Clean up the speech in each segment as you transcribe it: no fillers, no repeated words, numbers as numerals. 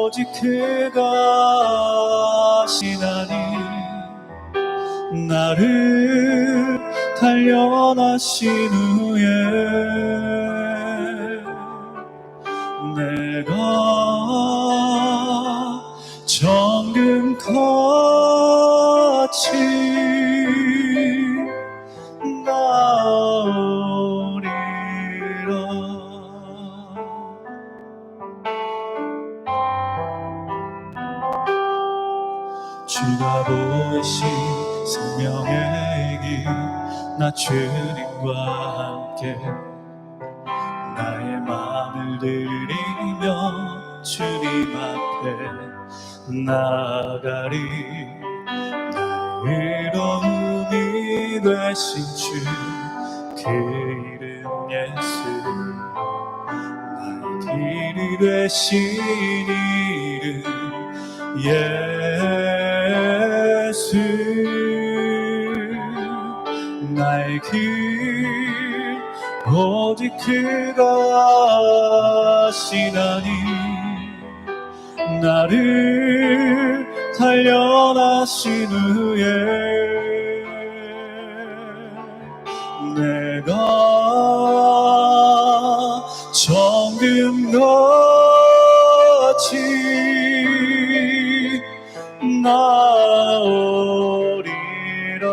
오직 그가 시나니 나를 단련하신 후에 내가 정금같이 나오리라. 주가 보이신 생명의 길 나 주님과 함께 나의 마음을 드리며 주님 앞에 나아가리. 나의 의로움이 되신 주 그 이름 예수 나의 길이 되신 이름 예수 나의 길 오직 그가 아시나니 나를 단련하신 후에 내가 정금같이 나오리라.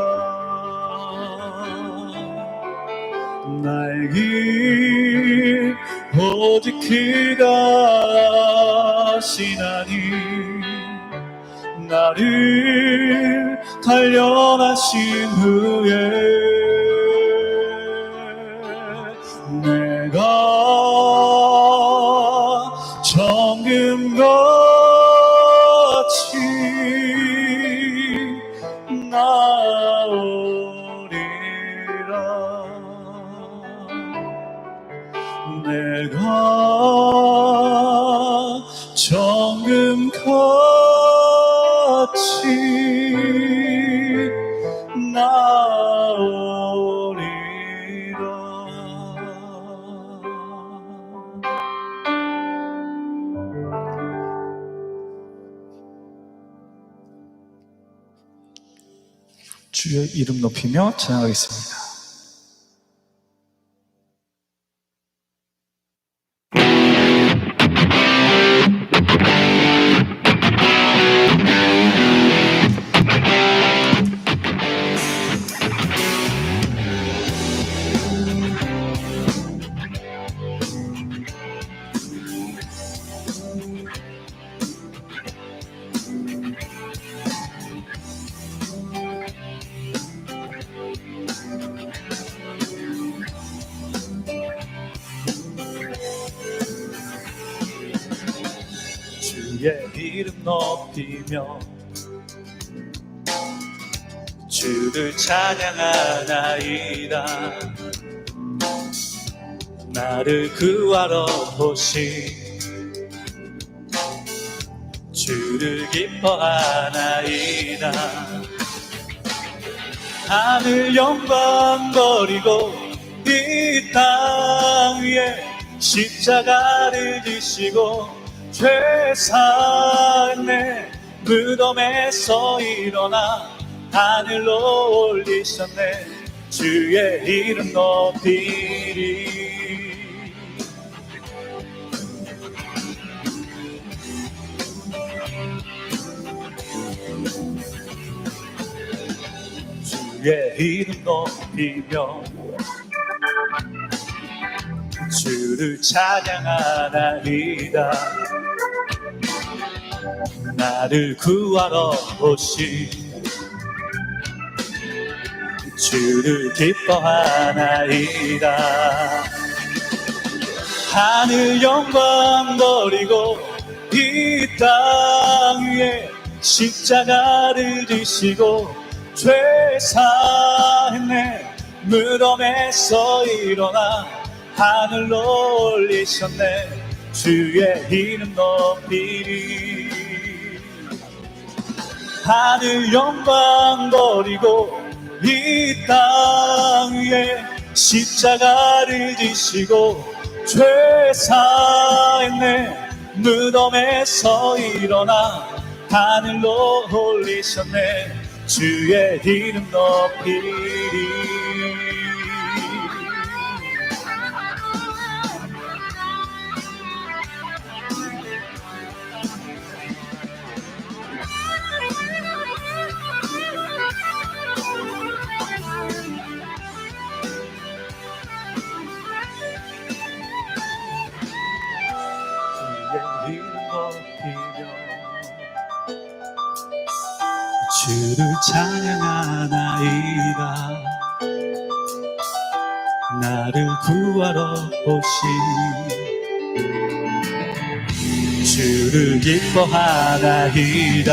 나의 길 오직 그가 아시나니 나를 단련하신 후에 내가 정금같이 나오리라. 내가 정금같이 나오리라. 주의 이름 높이며 찬양하겠습니다. 주의 이름 높이며 주를 찬양하나이다. 나를 구하러 오신 주를 기뻐하나이다. 하늘 영광 버리고 이 땅 위에 십자가를 지시고 죄사했네. 무덤에서 일어나 하늘로 올리셨네. 주의 이름 높이리. 주의 이름 높이며 주를 찬양하나이다. 나를 구하러 오신 주를 기뻐하나이다. 하늘 영광 버리고 이 땅 위에 십자가를 지시고 죄사했네. 무덤에서 일어나 하늘로 올리셨네. 주의 이름 높이리. 하늘 영광 버리고 이 땅 위에 십자가를 지시고 죄사했네. 무덤에서 일어나 하늘로 올리셨네. 주의 이름 높이리. 주의 이름 높이며 주를 찬양하나이다. 나를 구하러 오신 주를 기뻐하나이다.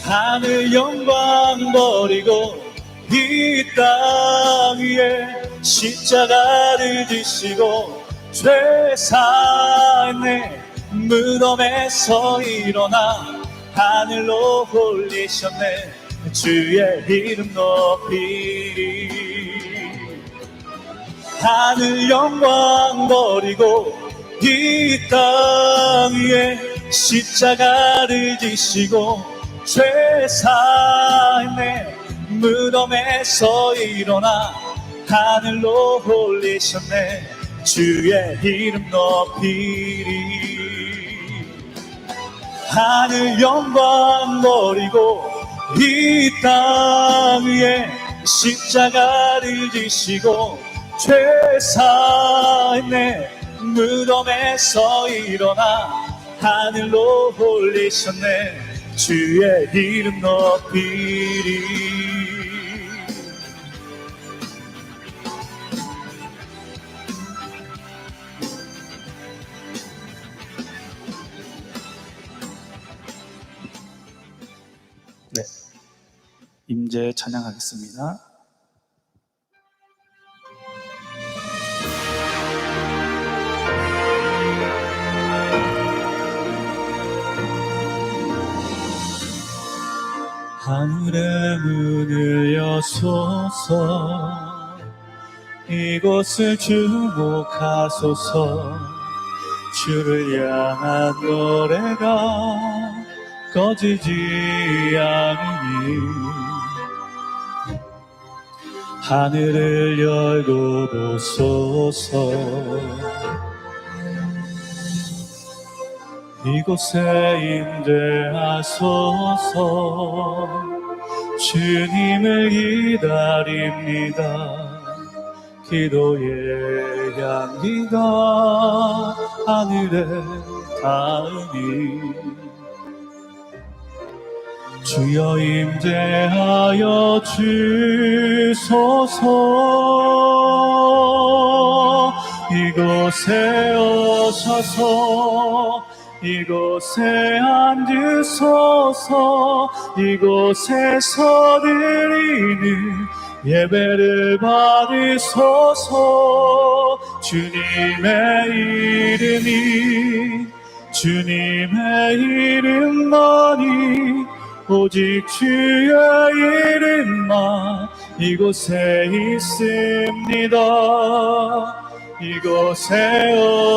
하늘 영광 버리고 이 땅 위에 십자가를 지시고 죄 사했네. 무덤에서 일어나 하늘로 올리셨네. 주의 이름 높이리. 하늘 영광 버리고 이 땅 위에 십자가를 지시고 죄 사했네. 무덤에서 일어나 하늘로 올리셨네. 주의 이름 높이리. 하늘 영광 버리고 이 땅 위에 십자가를 지시고 죄 사했네. 무덤에서 일어나 하늘로 올리셨네. 주의 이름 높이리. 네, 임재 찬양하겠습니다. 하늘의 문을 여소서. 이곳을 주목하소서. 주를 향한 노래가 꺼지지 않으니 하늘을 열고 보소서. 이곳에 임재하소서. 주님을 기다립니다. 기도의 향기가 하늘에 닿으니 주여 임재하여 주소서. 이곳에 오셔서 이곳에 앉으소서. 이곳에서 드리는 예배를 받으소서. 주님의 이름이 주님의 이름만이 오직 주의 이름만 이곳에 있습니다. 이곳에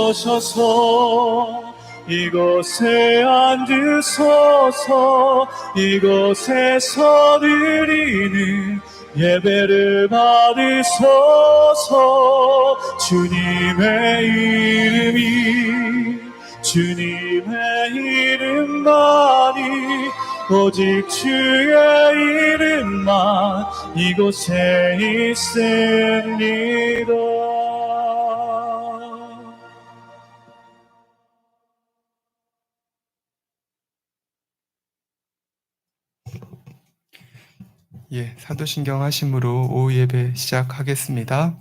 오셔서 이곳에 앉으소서. 이곳에서 드리는 예배를 받으소서. 주님의 이름이 주님의 이름만이 오직 주의 이름만 이곳에 있습니다. 사도신경 하심으로 오후 예배 시작하겠습니다.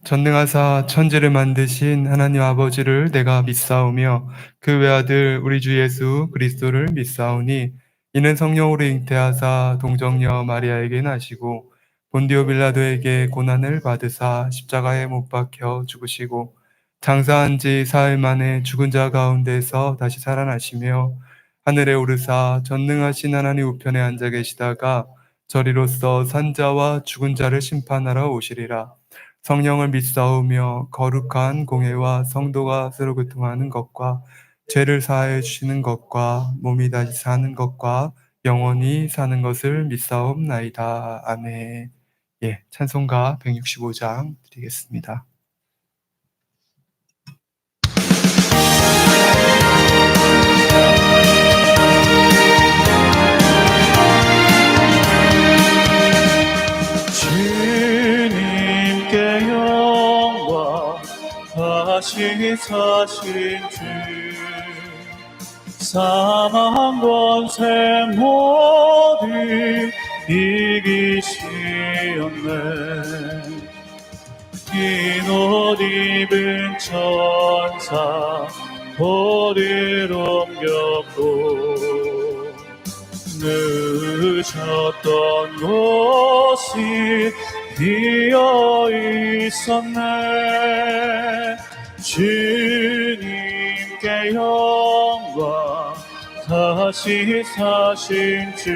전능하사 천지를 만드신 하나님 아버지를 내가 믿사오며 그 외아들 우리 주 예수 그리스도를 믿사오니 이는 성령으로 잉태하사 동정녀 마리아에게 나시고 본디오 빌라도에게 고난을 받으사 십자가에 못 박혀 죽으시고 장사한 지 사흘 만에 죽은 자 가운데서 다시 살아나시며 하늘에 오르사 전능하신 하나님 우편에 앉아 계시다가 저리로서 산자와 죽은 자를 심판하러 오시리라. 성령을 믿사오며 거룩한 공회와 성도가 서로 교통하는 것과 죄를 사하여 주시는 것과 몸이 다시 사는 것과 영원히 사는 것을 믿사옵나이다. 아멘. 예, 찬송가 165장 드리겠습니다. 주님께 영광, 다시 사신 주, 사망 권세 모두 이기시었네. 흰 옷 입은 천사 볼을 옮겼고, 늦었던 곳이 비어 있었네. 주님께 영광, 다시 사신 주,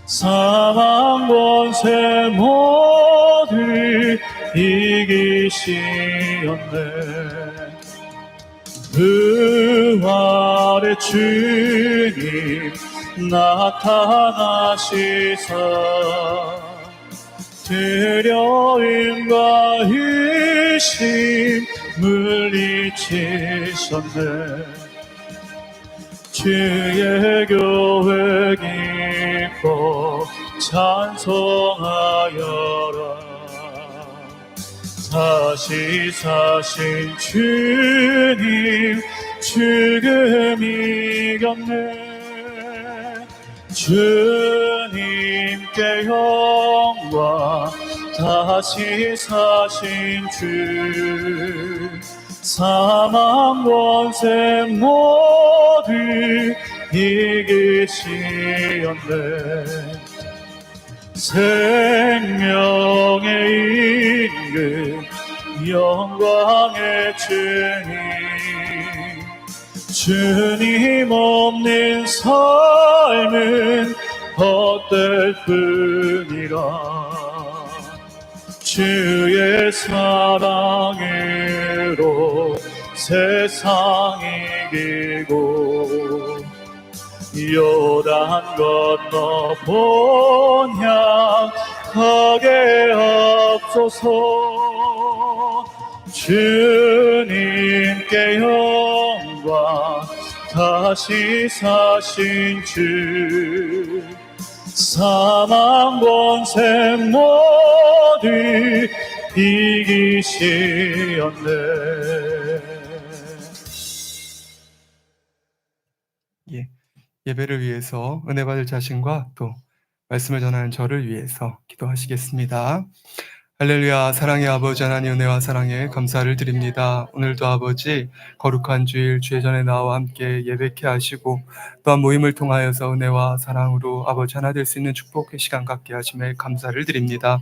사망 권세 모두 이기시었네. 부활의 주님 나타나시사 두려움과 의심 물리치셨네. 주의 교회 기뻐 찬송하여라. 다시 사신 주님 죽음 이겼네. 주님께 영광, 다시 사신 주, 사망 권세 모두 이기시었네. 생명의 임금, 영광의 주님, 주님 없는 삶은 헛될 뿐이라. 주의 사랑으로 세상 이기고 요단 건너 본향하게 앞서서 주님께 영광, 다시 사신 주, 사망 권세 모두 이기시었네. 예, 예배를 위해서 은혜 받을 자신과 또 말씀을 전하는 저를 위해서 기도하시겠습니다. 할렐루야. 사랑의 아버지 하나님, 은혜와 사랑에 감사를 드립니다. 오늘도 아버지 거룩한 주일 주의 전에 나와 함께 예배케 하시고 또한 모임을 통하여서 은혜와 사랑으로 아버지 하나 될 수 있는 축복의 시간 갖게 하심에 감사를 드립니다.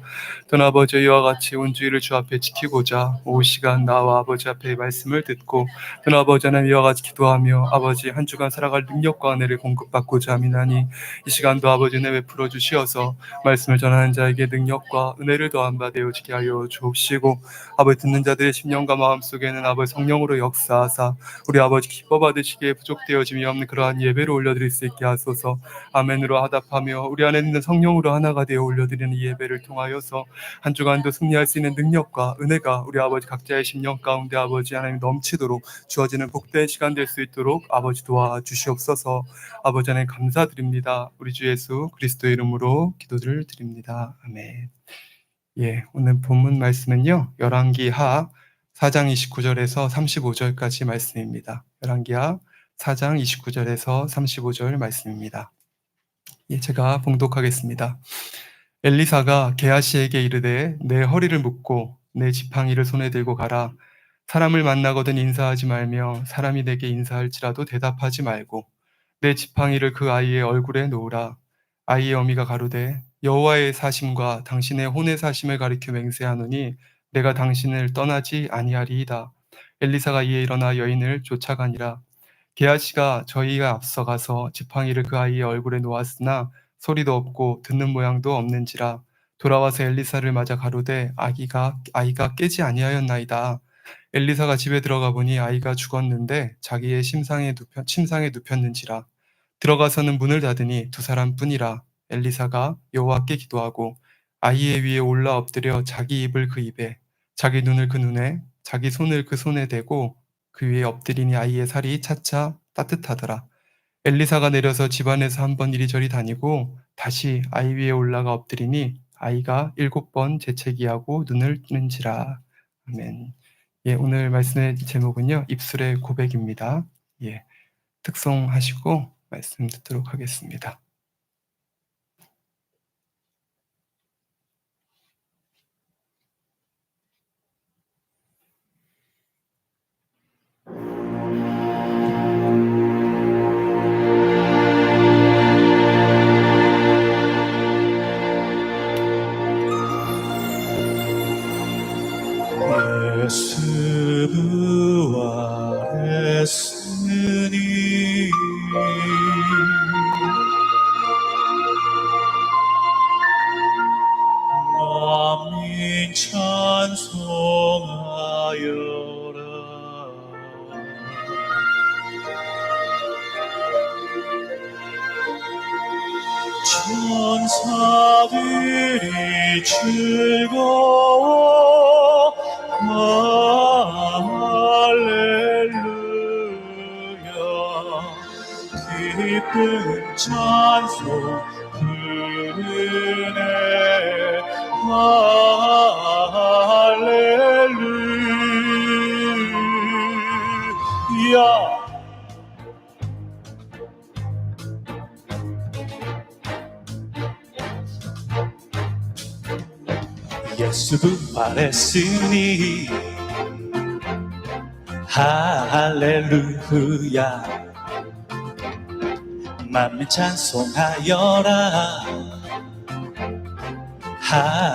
또한 아버지 이와 같이 온 주일을 주 앞에 지키고자 오후 시간 나와 아버지 앞에 말씀을 듣고 또한 아버지 하나님 이와 같이 기도하며 아버지 한 주간 살아갈 능력과 은혜를 공급받고자 함이나니 이 시간도 아버지 은혜 베풀어 주시어서 말씀을 전하는 자에게 능력과 은혜를 더한 바 되어지게 하여 주옵시고 아버지 듣는 자들의 심령과 마음속에는 아버지 성령으로 역사하사 우리 아버지 기뻐 받으시기에 부족되어짐이 없는 그러한 예배를 올려드릴 수 있게 하소서. 아멘으로 화답하며 우리 안에 있는 성령으로 하나가 되어 올려드리는 이 예배를 통하여서 한 주간도 승리할 수 있는 능력과 은혜가 우리 아버지 각자의 심령 가운데 아버지 하나님 넘치도록 주어지는 복된 시간 될 수 있도록 아버지 도와주시옵소서. 아버지 하나님 감사드립니다. 우리 주 예수 그리스도의 이름으로 기도를 드립니다. 아멘. 예, 오늘 본문 말씀은요, 열왕기하 4장 29절에서 35절까지 말씀입니다. 열왕기하 4장 29절에서 35절 말씀입니다. 예, 제가 봉독하겠습니다. 엘리사가 게하시에게 이르되 내 허리를 묶고 내 지팡이를 손에 들고 가라. 사람을 만나거든 인사하지 말며 사람이 내게 인사할지라도 대답하지 말고 내 지팡이를 그 아이의 얼굴에 놓으라. 아이의 어미가 가로되 여호와의 사심과 당신의 혼의 사심을 가리켜 맹세하노니 내가 당신을 떠나지 아니하리이다. 엘리사가 이에 일어나 여인을 쫓아가니라. 게하시가 저희가 앞서가서 지팡이를 그 아이의 얼굴에 놓았으나 소리도 없고 듣는 모양도 없는지라. 돌아와서 엘리사를 맞아 가로되 아이가 깨지 아니하였나이다. 엘리사가 집에 들어가 보니 아이가 죽었는데 자기의 침상에 눕혔는지라. 들어가서는 문을 닫으니 두 사람뿐이라. 엘리사가 여호와께 기도하고 아이의 위에 올라 엎드려 자기 입을 그 입에, 자기 눈을 그 눈에, 자기 손을 그 손에 대고 그 위에 엎드리니 아이의 살이 차차 따뜻하더라. 엘리사가 내려서 집안에서 한번 이리저리 다니고 다시 아이 위에 올라가 엎드리니 아이가 7번 재채기하고 눈을 뜨는지라. 아멘. 예, 오늘 말씀의 제목은요, 입술의 고백입니다. 예, 특송하시고 말씀 듣도록 하겠습니다. 예수 부활했으니 만민 찬송하여라. 천사들이 즐거워 할렐루야. 기쁜 찬송 부르네 할렐루야. 예수 부활했으니 할렐루야. 만민 찬송하여라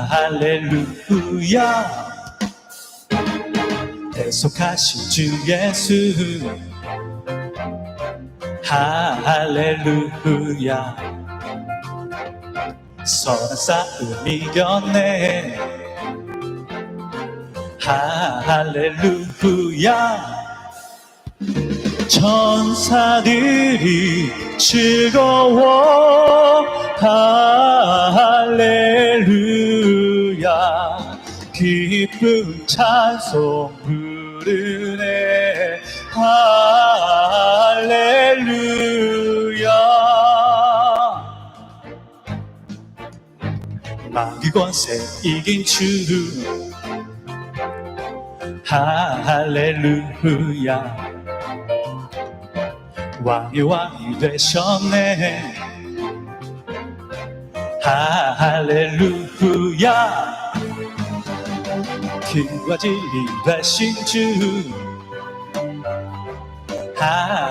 할렐루야. 대속하신 주 예수 할렐루야. 선한 싸움 이겼네 할렐루야. 천사들이 즐거워 할렐루야. 기쁜 찬송 부르네 할렐루야. 마귀 권세 이긴 주 할렐루야. 왕의 왕이 되셨네 할렐루야. 길과 진리 되신 주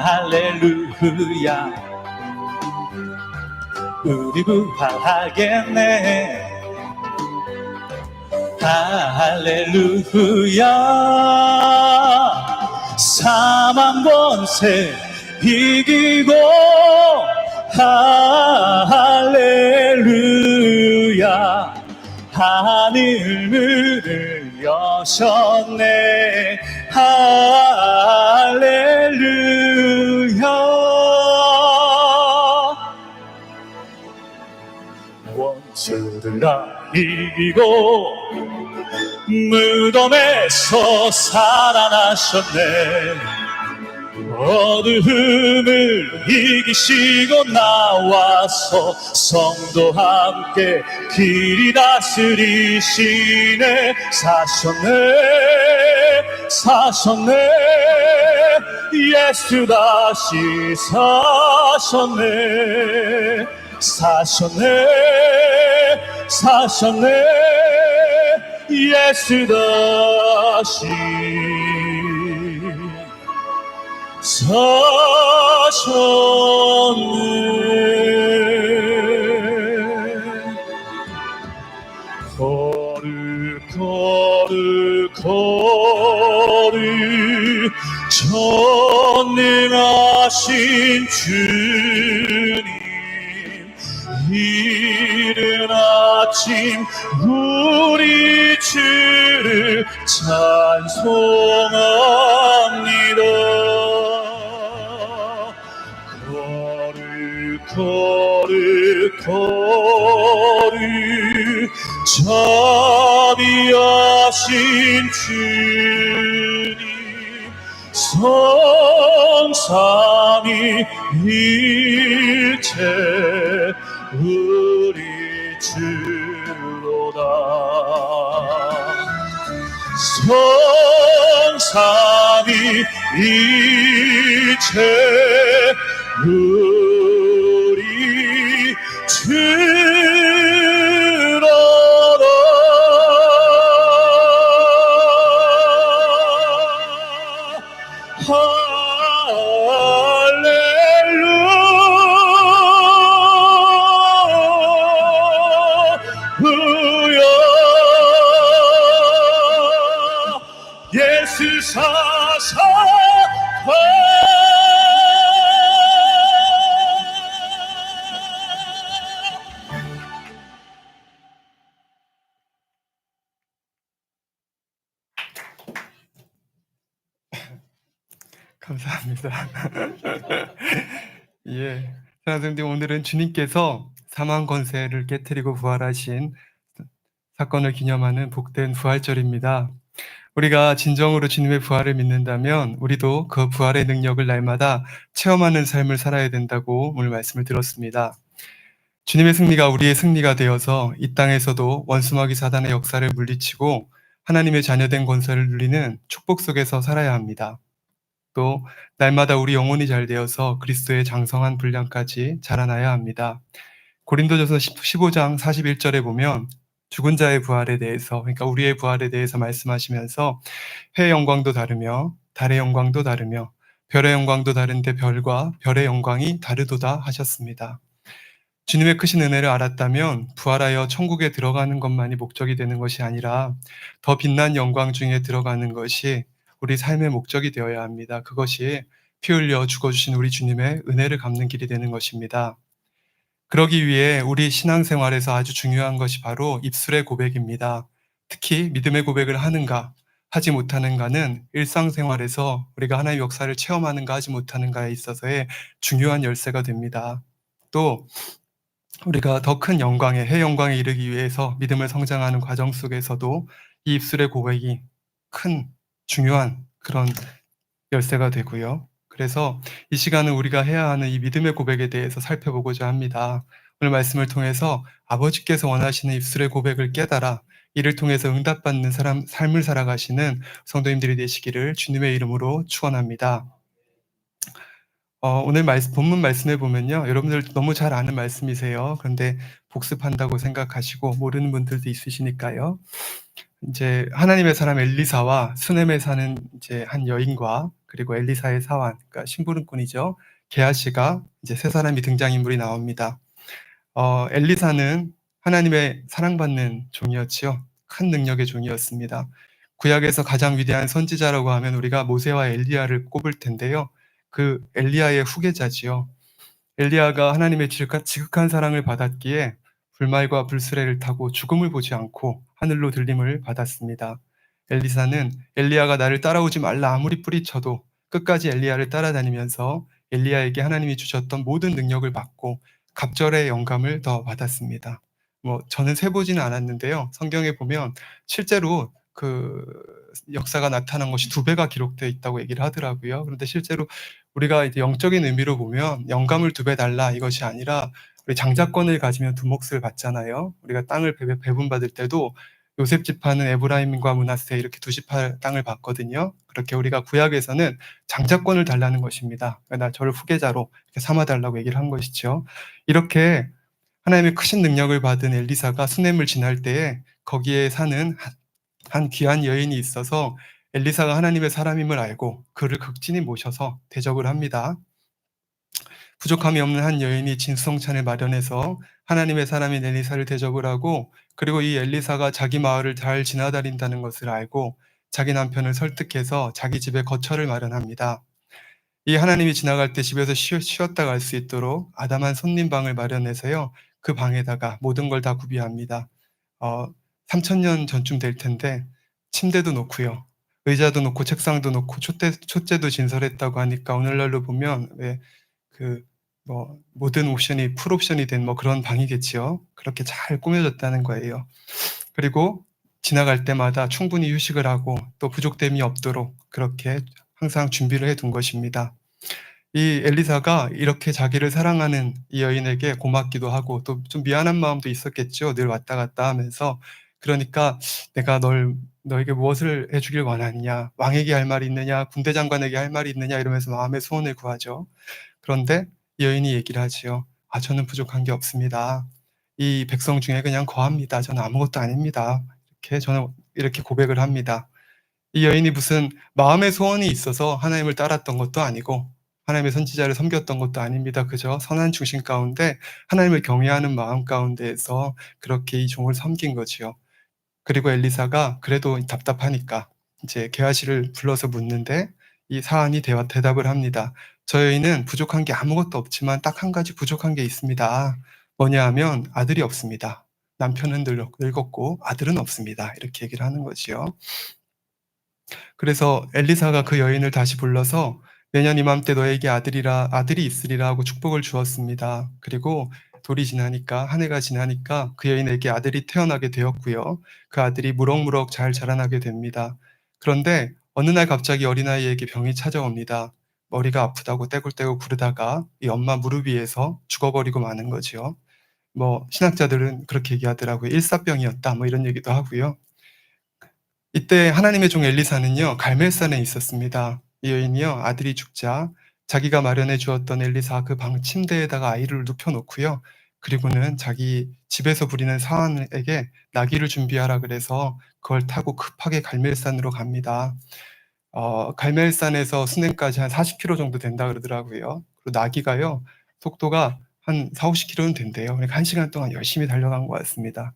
할렐루야. 우리 부활하겠네 할렐루야. 사망 권세 이기고 할렐루야. 하늘 문을 여셨네 할렐루야. 원수를 다 이기고 무덤에서 살아나셨네. 어두움을 이기시고 나와서 성도와 함께 길이 다스리시네. 사셨네 예수 다시 사셨네 예수 다시 사셨네. 거룩 전능하신 주님, 이른 아침 우리 주를 찬송합니다. 거룩 자비하신 주님, 성삼위일체 우리 주로다. 성삼위일체 우리 주로다. 할렐루야. 예수 사사 감사합니다. 예. 사랑하는 오늘은 주님께서 사망 권세를 깨뜨리고 부활하신 사건을 기념하는 복된 부활절입니다. 우리가 진정으로 주님의 부활을 믿는다면 우리도 그 부활의 능력을 날마다 체험하는 삶을 살아야 된다고 오늘 말씀을 들었습니다. 주님의 승리가 우리의 승리가 되어서 이 땅에서도 원수마귀 사단의 역사를 물리치고 하나님의 자녀된 권세를 누리는 축복 속에서 살아야 합니다. 또 날마다 우리 영혼이 잘 되어서 그리스도의 장성한 분량까지 자라나야 합니다. 고린도전서 15장 41절에 보면 죽은 자의 부활에 대해서, 그러니까 우리의 부활에 대해서 말씀하시면서 해의 영광도 다르며 달의 영광도 다르며 별의 영광도 다른데 별과 별의 영광이 다르도다 하셨습니다. 주님의 크신 은혜를 알았다면 부활하여 천국에 들어가는 것만이 목적이 되는 것이 아니라 더 빛난 영광 중에 들어가는 것이 우리 삶의 목적이 되어야 합니다. 그것이 피 흘려 죽어주신 우리 주님의 은혜를 갚는 길이 되는 것입니다. 그러기 위해 우리 신앙생활에서 아주 중요한 것이 바로 입술의 고백입니다. 특히 믿음의 고백을 하는가, 하지 못하는가는 일상생활에서 우리가 하나님의 역사를 체험하는가 하지 못하는가에 있어서의 중요한 열쇠가 됩니다. 또 우리가 더 큰 영광에, 해 영광에 이르기 위해서 믿음을 성장하는 과정 속에서도 이 입술의 고백이 큰 중요한 그런 열쇠가 되고요. 그래서 이 시간은 우리가 해야 하는 이 믿음의 고백에 대해서 살펴보고자 합니다. 오늘 말씀을 통해서 아버지께서 원하시는 입술의 고백을 깨달아 이를 통해서 응답받는 삶을 살아가시는 성도님들이 되시기를 주님의 이름으로 축원합니다. 오늘 본문 말씀에 보면요. 여러분들 너무 잘 아는 말씀이세요. 그런데 복습한다고 생각하시고 모르는 분들도 있으시니까요. 이제 하나님의 사람 엘리사와 수넴에 사는 이제 한 여인과 그리고 엘리사의 사환, 그러니까 심부름꾼이죠. 게하시가 이제 세 사람이 등장인물이 나옵니다. 엘리사는 하나님의 사랑받는 종이었지요. 큰 능력의 종이었습니다. 구약에서 가장 위대한 선지자라고 하면 우리가 모세와 엘리야를 꼽을 텐데요. 그 엘리야의 후계자지요. 엘리야가 하나님의 지극한 사랑을 받았기에 불말과 불수레를 타고 죽음을 보지 않고 하늘로 들림을 받았습니다. 엘리사는 엘리야가 나를 따라오지 말라 아무리 뿌리쳐도 끝까지 엘리야를 따라다니면서 엘리야에게 하나님이 주셨던 모든 능력을 받고 갑절의 영감을 더 받았습니다. 저는 세보지는 않았는데요. 성경에 보면 실제로 그 역사가 나타난 것이 2배가 기록되어 있다고 얘기를 하더라고요. 그런데 실제로 우리가 이제 영적인 의미로 보면 영감을 2배 달라 이것이 아니라 우리 장자권을 가지면 2몫을 받잖아요. 우리가 땅을 배분받을 때도 요셉 지파는 에브라임과 므낫세 이렇게 2지파 땅을 받거든요. 그렇게 우리가 구약에서는 장자권을 달라는 것입니다. 나 저를 후계자로 이렇게 삼아달라고 얘기를 한 것이죠. 이렇게 하나님의 크신 능력을 받은 엘리사가 수넴을 지날 때에 거기에 사는 한 귀한 여인이 있어서 엘리사가 하나님의 사람임을 알고 그를 극진히 모셔서 대접을 합니다. 부족함이 없는 한 여인이 진수성찬을 마련해서 하나님의 사람인 엘리사를 대접을 하고 그리고 이 엘리사가 자기 마을을 잘 지나다닌다는 것을 알고 자기 남편을 설득해서 자기 집에 거처를 마련합니다. 이 하나님이 지나갈 때 집에서 쉬었다 갈 수 있도록 아담한 손님방을 마련해서요. 그 방에다가 모든 걸 다 구비합니다. 어 3,000년 전쯤 될 텐데 침대도 놓고요. 의자도 놓고 책상도 놓고 촛대도 진설했다고 하니까 오늘날로 보면 왜 모든 옵션이 풀 옵션이 된 그런 방이겠지요. 그렇게 잘 꾸며졌다는 거예요. 그리고 지나갈 때마다 충분히 휴식을 하고 또 부족됨이 없도록 그렇게 항상 준비를 해둔 것입니다. 이 엘리사가 이렇게 자기를 사랑하는 이 여인에게 고맙기도 하고 또 좀 미안한 마음도 있었겠죠. 늘 왔다 갔다 하면서. 그러니까 "내가 너에게 무엇을 해 주길 원하느냐? 왕에게 할 말이 있느냐? 군대 장관에게 할 말이 있느냐?" 이러면서 마음의 소원을 구하죠. 그런데 이 여인이 얘기를 하지요. "아 저는 부족한 게 없습니다. 이 백성 중에 그냥 거합니다. 저는 아무것도 아닙니다." 저는 이렇게 고백을 합니다. 이 여인이 무슨 마음의 소원이 있어서 하나님을 따랐던 것도 아니고 하나님의 선지자를 섬겼던 것도 아닙니다. 그저 선한 중심 가운데 하나님을 경외하는 마음 가운데에서 그렇게 이 종을 섬긴 거지요. 그리고 엘리사가 그래도 답답하니까 이제 게하시를 불러서 묻는데 이 사안이 대답을 합니다. "저 여인은 부족한 게 아무것도 없지만 딱 한 가지 부족한 게 있습니다. 뭐냐 하면 아들이 없습니다. 남편은 늙었고 아들은 없습니다." 이렇게 얘기를 하는 거지요. 그래서 엘리사가 그 여인을 다시 불러서 "내년 이맘때 너에게 아들이 있으리라." 하고 축복을 주었습니다. 그리고 돌이 지나니까 한 해가 지나니까 그 여인에게 아들이 태어나게 되었고요. 그 아들이 무럭무럭 잘 자라나게 됩니다. 그런데 어느 날 갑자기 어린아이에게 병이 찾아옵니다. 머리가 아프다고 떼굴떼굴 구르다가 이 엄마 무릎 위에서 죽어버리고 마는 거지요. 신학자들은 그렇게 얘기하더라고요. "일사병이었다." 이런 얘기도 하고요. 이때 하나님의 종 엘리사는요 갈멜산에 있었습니다. 이 여인이요 아들이 죽자 자기가 마련해 주었던 엘리사 그 방 침대에다가 아이를 눕혀 놓고요. 그리고는 자기 집에서 부리는 사환에게 나귀를 준비하라 그래서 그걸 타고 급하게 갈멜산으로 갑니다. 갈멜산에서 수nem까지 한 40km 정도 된다 그러더라고요. 그리고 나귀가요 속도가 한 40-50km는 된대요. 그러니까 1시간 동안 열심히 달려간 것 같습니다.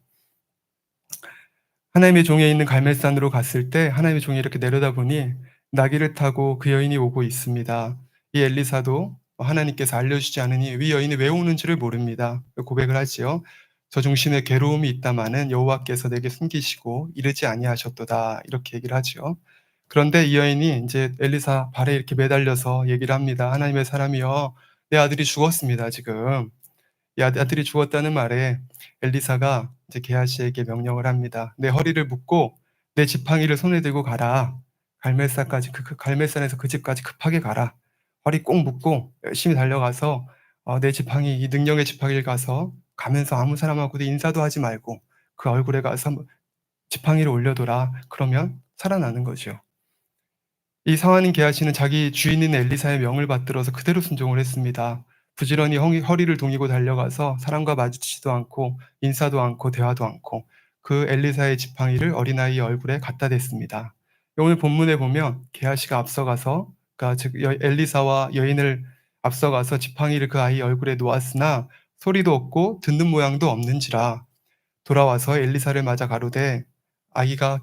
하나님의 종에 있는 갈멜산으로 갔을 때 하나님의 종이 이렇게 내려다보니 나귀를 타고 그 여인이 오고 있습니다. 이 엘리사도 하나님께서 알려주지 않으니 이 여인이 왜 오는지를 모릅니다. 고백을 하지요. "저 중심에 괴로움이 있다마는 여호와께서 내게 숨기시고 이르지 아니하셨도다." 이렇게 얘기를 하지요. 그런데 이 여인이 이제 엘리사 발에 이렇게 매달려서 얘기를 합니다. "하나님의 사람이여 내 아들이 죽었습니다 지금." 이 아들이 죽었다는 말에 엘리사가 이제 게하시에게 명령을 합니다. "내 허리를 묶고 내 지팡이를 손에 들고 가라. 갈멜산까지 갈멜산에서 그 집까지 급하게 가라. 허리 꼭 묶고 열심히 달려가서 내 지팡이 이 능력의 지팡이를 가면서 아무 사람하고도 인사도 하지 말고 그 얼굴에 가서 지팡이를 올려둬라. 그러면 살아나는 거지요." 이 상하인 게하시는 자기 주인인 엘리사의 명을 받들어서 그대로 순종을 했습니다. 부지런히 허리를 동이고 달려가서 사람과 마주치지도 않고 인사도 않고 대화도 않고 그 엘리사의 지팡이를 어린아이의 얼굴에 갖다 댔습니다. 오늘 본문에 보면 게하시가 앞서가서 그러니까 즉 엘리사와 여인을 앞서가서 지팡이를 그 아이 얼굴에 놓았으나 소리도 없고 듣는 모양도 없는지라 돌아와서 엘리사를 맞아 가로되 "아기가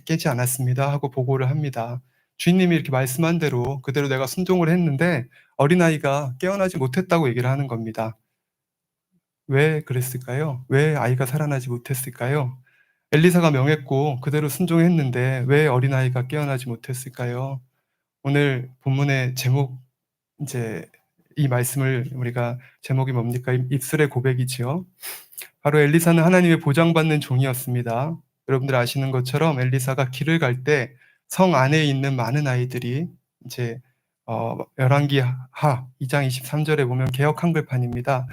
깨지 않았습니다." 하고 보고를 합니다. 주인님이 이렇게 말씀한 대로 그대로 내가 순종을 했는데 어린아이가 깨어나지 못했다고 얘기를 하는 겁니다. 왜 그랬을까요? 왜 아이가 살아나지 못했을까요? 엘리사가 명했고 그대로 순종했는데 왜 어린아이가 깨어나지 못했을까요? 오늘 본문의 제목 인제 이 말씀을 우리가 제목이 뭡니까? 입술의 고백이지요. 바로 엘리사는 하나님의 보장받는 종이었습니다. 여러분들 아시는 것처럼 엘리사가 길을 갈 때 성 안에 있는 많은 아이들이 이제 열왕기하 2장 23절에 보면 개역 한글판입니다.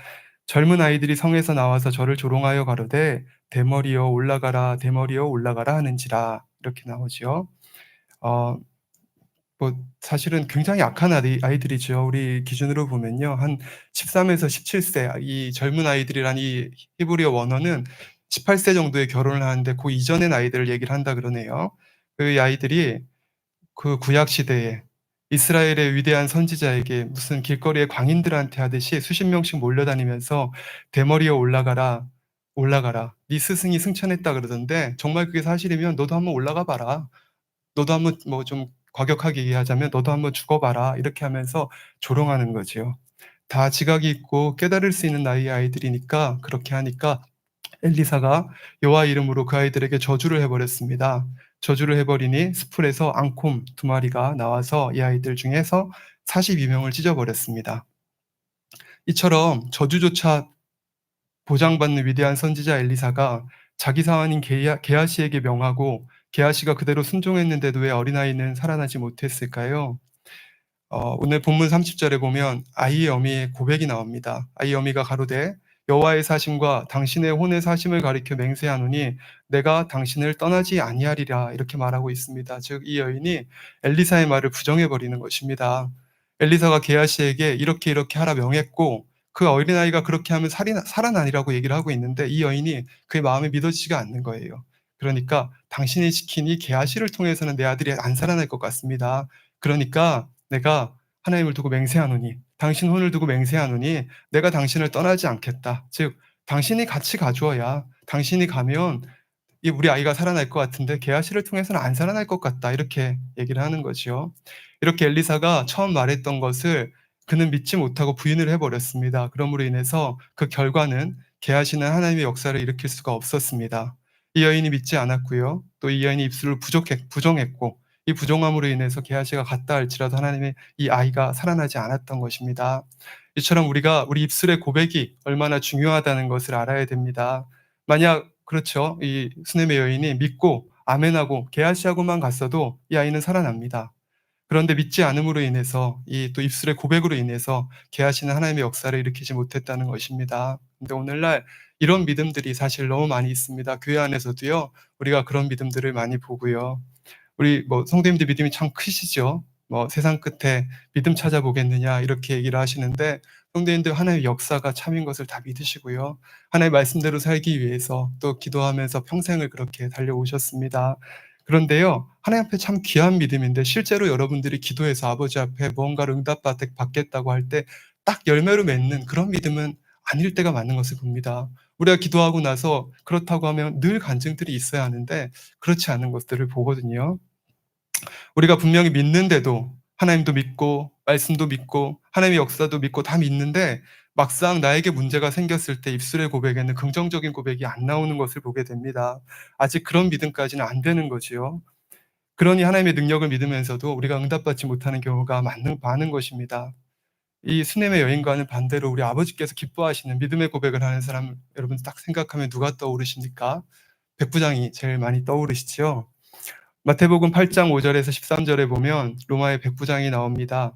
젊은 아이들이 성에서 나와서 저를 조롱하여 가로되 대머리여 올라가라 대머리여 올라가라 하는지라 이렇게 나오지요. 어 사실은 굉장히 약한 아이들이죠. 우리 기준으로 보면요. 한 13에서 17세 이 젊은 아이들이란 이 히브리어 원어는 18세 정도에 결혼을 하는데 그 이전의 나이들을 얘기를 한다 그러네요. 그 아이들이 그 구약 시대에 이스라엘의 위대한 선지자에게 무슨 길거리에 광인들한테 하듯이 수십 명씩 몰려다니면서 "대머리에 올라가라. 올라가라. 네 스승이 승천했다." 그러던데 정말 그게 사실이면 "너도 한번 올라가 봐라." 너도 한번 좀 과격하게 얘기하자면 "너도 한번 죽어 봐라." 이렇게 하면서 조롱하는 거지요. 다 지각이 있고 깨달을 수 있는 나이의 아이들이니까 그렇게 하니까 엘리사가 여호와 이름으로 그 아이들에게 저주를 해 버렸습니다. 저주를 해 버리니 숲풀에서 앙콤 두 마리가 나와서 이 아이들 중에서 42명을 찢어 버렸습니다. 이처럼 저주조차 보장받는 위대한 선지자 엘리사가 자기 사환인 게하시에게 명하고 게하시가 그대로 순종했는데도 왜 어린아이는 살아나지 못했을까요? 오늘 본문 30절에 보면 아이의 어미의 고백이 나옵니다. 아이의 어미가 가로되 여호와의 사심과 당신의 혼의 사심을 가리켜 맹세하노니 내가 당신을 떠나지 아니하리라 이렇게 말하고 있습니다. 즉 이 여인이 엘리사의 말을 부정해 버리는 것입니다. 엘리사가 게하시에게 이렇게 이렇게 하라 명했고 그 어린아이가 그렇게 하면 살아나리라고 얘기를 하고 있는데 이 여인이 그의 마음에 믿어지지가 않는 거예요. 그러니까 당신이 시킨 이 게하시를 통해서는 내 아들이 안 살아날 것 같습니다. 그러니까 내가 하나님을 두고 맹세하노니 당신 혼을 두고 맹세하노니 내가 당신을 떠나지 않겠다. 즉 당신이 같이 가주어야 당신이 가면 이 우리 아이가 살아날 것 같은데 게하시를 통해서는 안 살아날 것 같다. 이렇게 얘기를 하는 거지요. 이렇게 엘리사가 처음 말했던 것을 그는 믿지 못하고 부인을 해버렸습니다. 그러므로 인해서 그 결과는 게하시는 하나님의 역사를 일으킬 수가 없었습니다. 이 여인이 믿지 않았고요. 또 이 여인이 입술을 부정했고 이 부정함으로 인해서 게하시가 갔다 할지라도 하나님의 이 아이가 살아나지 않았던 것입니다. 이처럼 우리가 우리 입술의 고백이 얼마나 중요하다는 것을 알아야 됩니다. 만약 그렇죠. 이 수넴의 여인이 믿고 아멘하고 게하시하고만 갔어도 이 아이는 살아납니다. 그런데 믿지 않음으로 인해서 이 또 입술의 고백으로 인해서 게하시는 하나님의 역사를 일으키지 못했다는 것입니다. 근데 오늘날 이런 믿음들이 사실 너무 많이 있습니다. 교회 안에서도요. 우리가 그런 믿음들을 많이 보고요. 우리 성도님들 믿음이 참 크시죠. 세상 끝에 믿음 찾아보겠느냐 이렇게 얘기를 하시는데 성도님들 하나님의 역사가 참인 것을 다 믿으시고요. 하나님의 말씀대로 살기 위해서 또 기도하면서 평생을 그렇게 달려오셨습니다. 그런데요. 하나님 앞에 참 귀한 믿음인데 실제로 여러분들이 기도해서 아버지 앞에 무언가를 응답받겠다고 할 때 딱 열매로 맺는 그런 믿음은 아닐 때가 많은 것을 봅니다. 우리가 기도하고 나서 그렇다고 하면 늘 간증들이 있어야 하는데 그렇지 않은 것들을 보거든요. 우리가 분명히 믿는데도 하나님도 믿고 말씀도 믿고 하나님의 역사도 믿고 다 믿는데 막상 나에게 문제가 생겼을 때 입술의 고백에는 긍정적인 고백이 안 나오는 것을 보게 됩니다. 아직 그런 믿음까지는 안 되는 거지요. 그러니 하나님의 능력을 믿으면서도 우리가 응답받지 못하는 경우가 많은 것입니다. 이 수넴의 여인과는 반대로 우리 아버지께서 기뻐하시는 믿음의 고백을 하는 사람 여러분 딱 생각하면 누가 떠오르십니까? 백부장이 제일 많이 떠오르시지요. 마태복음 8장 5절에서 13절에 보면 로마의 백부장이 나옵니다.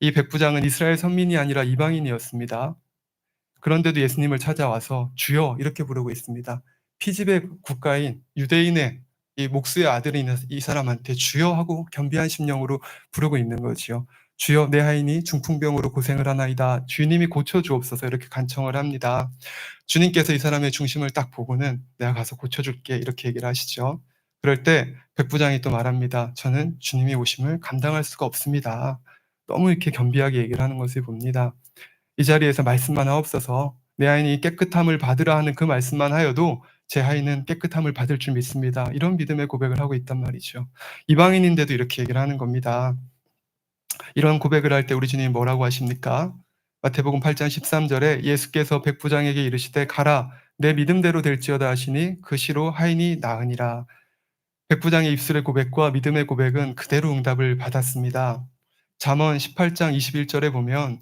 이 백부장은 이스라엘 선민이 아니라 이방인이었습니다. 그런데도 예수님을 찾아와서 주여 이렇게 부르고 있습니다. 피지의 국가인 유대인의 이 목수의 아들인 이 사람한테 주여 하고 겸비한 심령으로 부르고 있는 거지요. 주여 내 하인이 중풍병으로 고생을 하나이다. 주님이 고쳐주옵소서 이렇게 간청을 합니다. 주님께서 이 사람의 중심을 딱 보고는 내가 가서 고쳐줄게 이렇게 얘기를 하시죠. 그럴 때 백부장이 또 말합니다. 저는 주님이 오심을 감당할 수가 없습니다. 너무 이렇게 겸비하게 얘기를 하는 것을 봅니다. 이 자리에서 말씀만 하옵소서 내 하인이 깨끗함을 받으라 하는 그 말씀만 하여도 제 하인은 깨끗함을 받을 줄 믿습니다. 이런 믿음의 고백을 하고 있단 말이죠. 이방인인데도 이렇게 얘기를 하는 겁니다. 이런 고백을 할 때 우리 주님이 뭐라고 하십니까? 마태복음 8장 13절에 예수께서 백부장에게 이르시되 가라 내 믿음대로 될지어다 하시니 그 시로 하인이 나으니라. 백부장의 입술의 고백과 믿음의 고백은 그대로 응답을 받았습니다. 잠언 18장 21절에 보면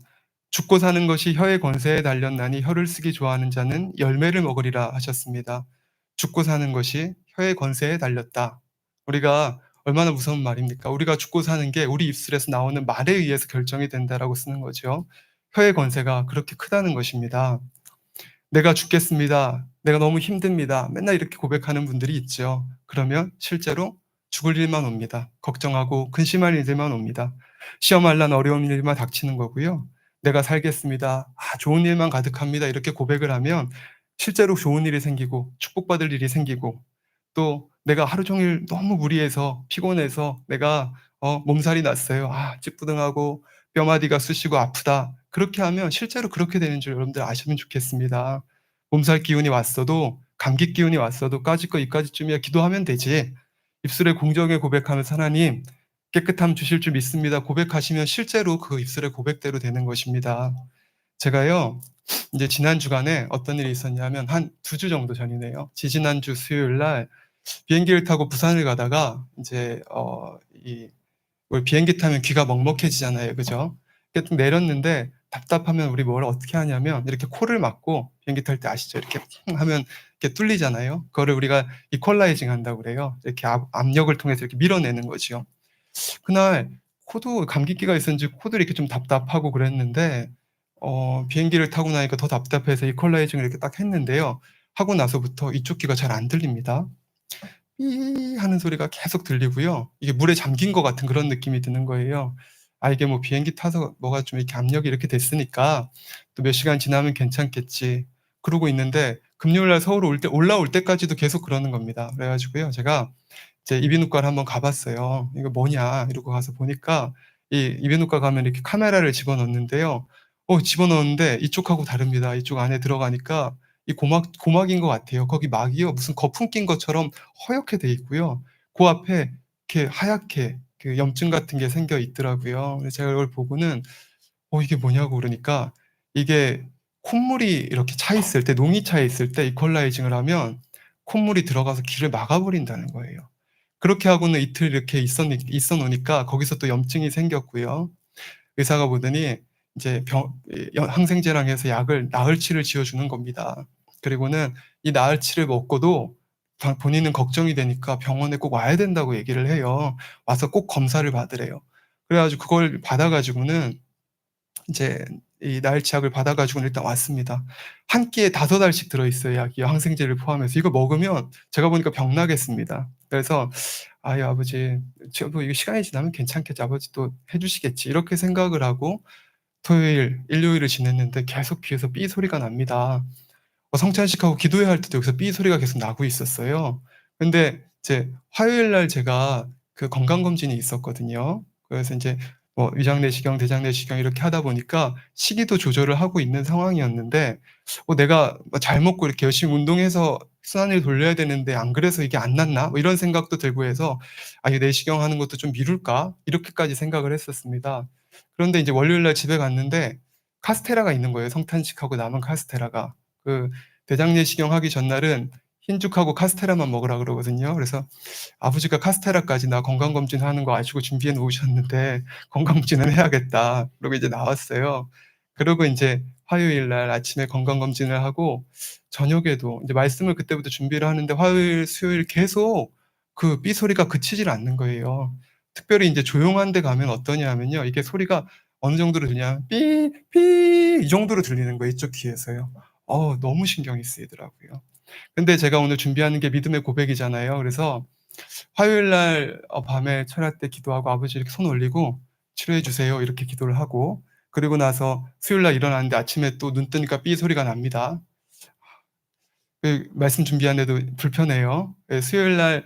죽고 사는 것이 혀의 권세에 달렸나니 혀를 쓰기 좋아하는 자는 열매를 먹으리라 하셨습니다. 죽고 사는 것이 혀의 권세에 달렸다. 우리가 얼마나 무서운 말입니까? 우리가 죽고 사는 게 우리 입술에서 나오는 말에 의해서 결정이 된다라고 쓰는 거죠. 혀의 권세가 그렇게 크다는 것입니다. 내가 죽겠습니다. 내가 너무 힘듭니다. 맨날 이렇게 고백하는 분들이 있죠. 그러면 실제로 죽을 일만 옵니다. 걱정하고 근심할 일들만 옵니다. 시험할 난 어려운 일만 닥치는 거고요. 내가 살겠습니다. 좋은 일만 가득합니다. 이렇게 고백을 하면 실제로 좋은 일이 생기고 축복받을 일이 생기고 또 내가 하루 종일 너무 무리해서 피곤해서 내가 몸살이 났어요. 찌뿌둥하고 뼈마디가 쑤시고 아프다. 그렇게 하면 실제로 그렇게 되는 줄 여러분들 아시면 좋겠습니다. 몸살 기운이 왔어도 감기 기운이 왔어도 까짓 거 이까짓쯤이야 기도하면 되지. 입술에 공정에 고백하면서 하나님 깨끗함 주실 줄 믿습니다. 고백하시면 실제로 그 입술의 고백대로 되는 것입니다. 제가요 이제 지난 주간에 어떤 일이 있었냐면 한 2주 정도 전이네요. 지지난주 수요일 날 비행기를 타고 부산을 가다가 인제 이 우리 비행기 타면 귀가 먹먹해지잖아요. 그죠? 이렇게 좀 내렸는데 답답하면 우리 뭘 어떻게 하냐면 이렇게 코를 막고 비행기 탈 때 아시죠? 이렇게 쿵 하면 이렇게 뚫리잖아요. 그거를 우리가 이퀄라이징 한다고 그래요. 이렇게 압력을 통해서 이렇게 밀어내는 거지요. 그날 코도 감기기가 있었는지 코도 이렇게 좀 답답하고 그랬는데 비행기를 타고 나니까 더 답답해서 이퀄라이징을 이렇게 딱 했는데요. 하고 나서부터 이쪽 귀가 잘 안 들립니다. 삐 하는 소리가 계속 들리고요. 이게 물에 잠긴 것 같은 그런 느낌이 드는 거예요. 아 이게 뭐 비행기 타서 뭐가 좀 이렇게 압력이 이렇게 됐으니까 또 몇 시간 지나면 괜찮겠지. 그러고 있는데 금요일 날 서울 올라올 때까지도 계속 그러는 겁니다. 그래 가지고요. 제가 이제 이비인후과를 한번 가 봤어요. "이거 뭐냐?" 이러고 가서 보니까 이 이비인후과 가면 이렇게 카메라를 집어넣는데요. 집어넣었는데 이쪽하고 다릅니다. 이쪽 안에 들어가니까 이 고막인 것 같아요. 거기 막이요. 무슨 거품 낀 것처럼 허옇게 돼 있고요. 그 앞에 이렇게 하얗게 그 염증 같은 게 생겨 있더라고요. 그래서 제가 이걸 보고는 이게 뭐냐고 그러니까 이게 콧물이 이렇게 차 있을 때 농이 차 있을 때 이퀄라이징을 하면 콧물이 들어가서 귀를 막아 버린다는 거예요. 그렇게 하고는 이틀 이렇게 있어 놓으니까 거기서 또 염증이 생겼고요. 의사가 보더니 이제 항생제랑 해서 약을 나을치를 지어 주는 겁니다. 그리고는 이 나을치를 먹고도 본인은 걱정이 되니까 병원에 꼭 와야 된다고 얘기를 해요. 와서 꼭 검사를 받으래요. 그래 가지고 그걸 받아 가지고는 이제 이 나을치약을 받아 가지고는 일단 왔습니다. 한 끼에 5 알씩 들어 있어요, 약이요. 항생제를 포함해서. 이거 먹으면 제가 보니까 병 나겠습니다. 그래서 '아유 아버지 뭐 이거 시간이 지나면 괜찮겠지. 아버지 또 해 주시겠지.' 이렇게 생각을 하고 토요일, 일요일을 지냈는데 계속 귀에서 삐 소리가 납니다. 성찬식하고 기도회할 때도 여기서 삐 소리가 계속 나고 있었어요. 근데 이제 화요일 날 제가 그 건강검진이 있었거든요. 그래서 인제 뭐 위장 내시경, 대장 내시경 이렇게 하다 보니까 식이도 조절을 하고 있는 상황이었는데 '내가 뭐 잘 먹고 이렇게 열심히 운동해서 순환을 돌려야 되는데 안 그래서 이게 안 낫나?' 뭐 이런 생각도 들고 해서 '아 이 내시경 하는 것도 좀 미룰까?' 이렇게까지 생각을 했었습니다. 그런데 인제 월요일 날 집에 갔는데 카스테라가 있는 거예요, 성탄식하고 남은 카스테라가. 그 대장 내시경 하기 전날은 흰죽하고 카스테라만 먹으라 그러거든요. 그래서 아버지가 카스테라까지 나 건강검진하는 거 아시고 준비해 놓으셨는데 "건강검진은 해야겠다." 그러고 이제 나왔어요. 그러고 인제 화요일 날 아침에 건강검진을 하고 저녁에도 인제 말씀을 그때부터 준비를 하는데 화요일, 수요일 계속 그 삐 소리가 그치질 않는 거예요. 특별히 인제 조용한 데 가면 어떠냐 하면요. 이게 소리가 어느 정도로 들리냐면 "삐 삐." 이 정도로 들리는 거예요, 이쪽 귀에서요. 너무 신경이 쓰이더라고요. 근데 제가 오늘 준비하는 게 믿음의 고백이잖아요. 그래서 화요일 날 밤에 철야 때 기도하고 "아버지 이렇게 손 올리고 치료해 주세요." 이렇게 기도를 하고 그리고 나서 수요일 날 일어났는데 아침에 또 눈 뜨니까 삐 소리가 납니다. 말씀 준비하는데도 불편해요. 수요일 날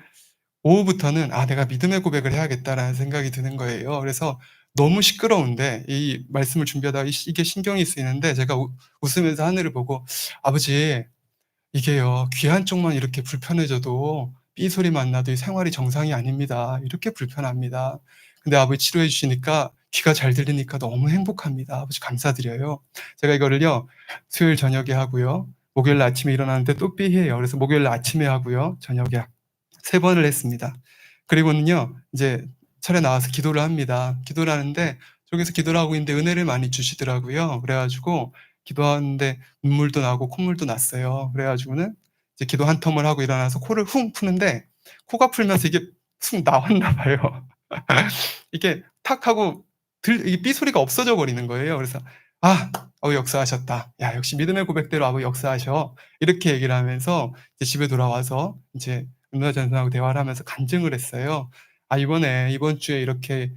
오후부터는 '아 내가 믿음의 고백을 해야겠다.'라는 생각이 드는 거예요. 그래서 너무 시끄러운데 이 말씀을 준비하다가 이게 신경이 쓰이는데 제가 웃으면서 하늘을 보고 "아버지 이게요. 귀 한쪽만 이렇게 불편해져도 삐 소리만 나도 이 생활이 정상이 아닙니다. 이렇게 불편합니다. 근데 아버지 치료해 주시니까 귀가 잘 들리니까 너무 행복합니다. 아버지 감사드려요." 제가 이거를요. 수요일 저녁에 하고요. 목요일 날 아침에 일어나는데 또 삐해요. 그래서 목요일 날 아침에 하고요. 저녁에 3 번을 했습니다. 그리고는요. 이제 철에 나와서 기도를 합니다. 기도를 하는데 저기서 기도를 하고 있는데 은혜를 많이 주시더라고요. 그래 가지고 기도하는데 눈물도 나고 콧물도 났어요. 그래 가지고는 이제 기도 한 텀을 하고 일어나서 코를 쿵 푸는데 코가 풀면서 이게 쑥 나왔나 봐요. 이게 탁 하고 이게 삐 소리가 없어져 버리는 거예요. 그래서 '아 역사하셨다. 야 역시 믿음의 고백대로 아버지 역사하셔.' 이렇게 얘기를 하면서 이제 집에 돌아와서 인제 은사 전사하고 대화를 하면서 간증을 했어요. 이번 주에 이렇게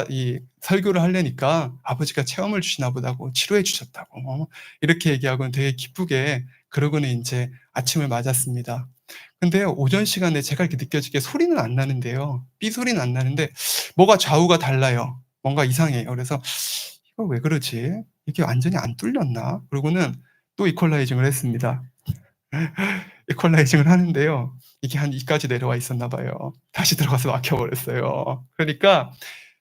이 설교를 하려니까 아버지가 체험을 주시나 보다고 치료해 주셨다고 이렇게 얘기하고는 되게 기쁘게 그러고는 인제 아침을 맞았습니다. 근데요 오전 시간에 제가 이렇게 느껴지기에 소리는 안 나는데요. 삐 소리는 안 나는데 뭐가 좌우가 달라요. 뭔가 이상해요. 그래서 '이거 왜 그러지? 이게 완전히 안 뚫렸나?' 그러고는 또 이퀄라이징을 했습니다. 이퀄라이징을 하는데요. 이게 한 이까지 내려와 있었나 봐요. 다시 들어가서 막혀 버렸어요. 그러니까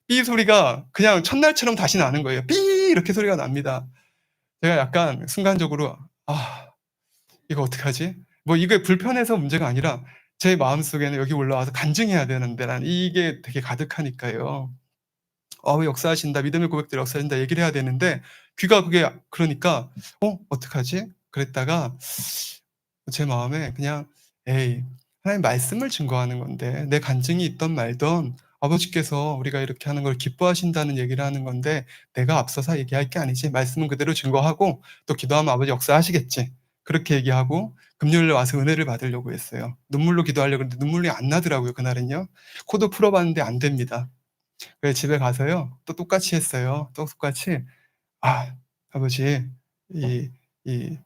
삐 소리가 그냥 첫날처럼 다시 나는 거예요. "삐." 이렇게 소리가 납니다. 제가 약간 순간적으로 '아 이거 어떡하지?' 뭐 이게 불편해서 문제가 아니라 제 마음속에는 여기 올라와서 간증해야 되는데 난 이게 되게 가득하니까요. 역사하신다. 믿음의 고백들 역사하신다." 얘기를 해야 되는데 귀가 그게 그러니까 어떡하지?' 그랬다가 제 마음에 그냥 '에이 하나님 말씀을 증거하는 건데 내 간증이 있든 말든 아버지께서 우리가 이렇게 하는 걸 기뻐하신다는 얘기를 하는 건데 내가 앞서서 얘기할 게 아니지. 말씀은 그대로 증거하고 또 기도하면 아버지 역사하시겠지.' 그렇게 얘기하고 금요일에 와서 은혜를 받으려고 했어요. 눈물로 기도하려고 했는데 눈물이 안 나더라고요 그날은요. 코도 풀어 봤는데 안 됩니다. 그래서 집에 가서요. 또 똑같이 했어요. 또 똑같이 "아 아버지 이 이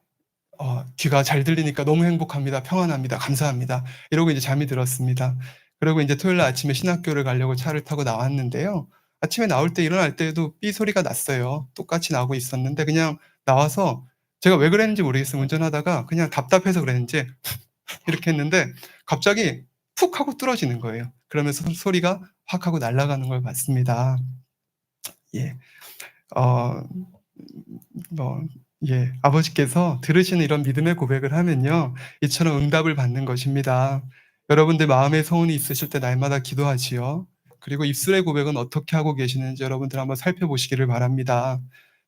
귀가 잘 들리니까 너무 행복합니다. 평안합니다. 감사합니다." 이러고 이제 잠이 들었습니다. 그리고 인제 토요일 날 아침에 신학교를 가려고 차를 타고 나왔는데요. 아침에 나올 때 일어날 때에도 삐 소리가 났어요. 똑같이 나고 있었는데 그냥 나와서 제가 왜 그랬는지 모르겠어요. 운전하다가 그냥 답답해서 그랬는지 이렇게 했는데 갑자기 푹 하고 뚫어지는 거예요. 그러면서 소리가 확 하고 날아가는 걸 봤습니다. 예. 어 뭐 아버지께서 들으시는 이런 믿음의 고백을 하면요. 이처럼 응답을 받는 것입니다. 여러분들 마음에 소원이 있으실 때 날마다 기도하지요. 그리고 입술의 고백은 어떻게 하고 계시는지 여러분들 한번 살펴보시기를 바랍니다.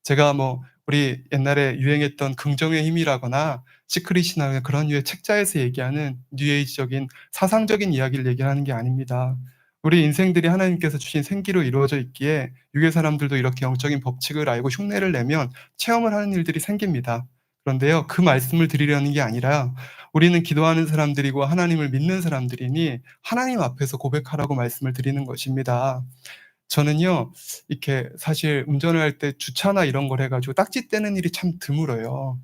제가 뭐 우리 옛날에 유행했던 긍정의 힘이라거나 시크릿이나 그런 류의 책자에서 얘기하는 뉴에이지적인 사상적인 이야기를 얘기하는 게 아닙니다. 우리 인생들이 하나님께서 주신 생기로 이루어져 있기에 유괴 사람들도 이렇게 영적인 법칙을 알고 흉내를 내면 체험을 하는 일들이 생깁니다. 그런데요, 그 말씀을 드리려는 게 아니라 우리는 기도하는 사람들이고 하나님을 믿는 사람들이니 하나님 앞에서 고백하라고 말씀을 드리는 것입니다. 저는요, 이렇게 사실 운전을 할 때 주차나 이런 걸 해가지고 딱지 떼는 일이 참 드물어요.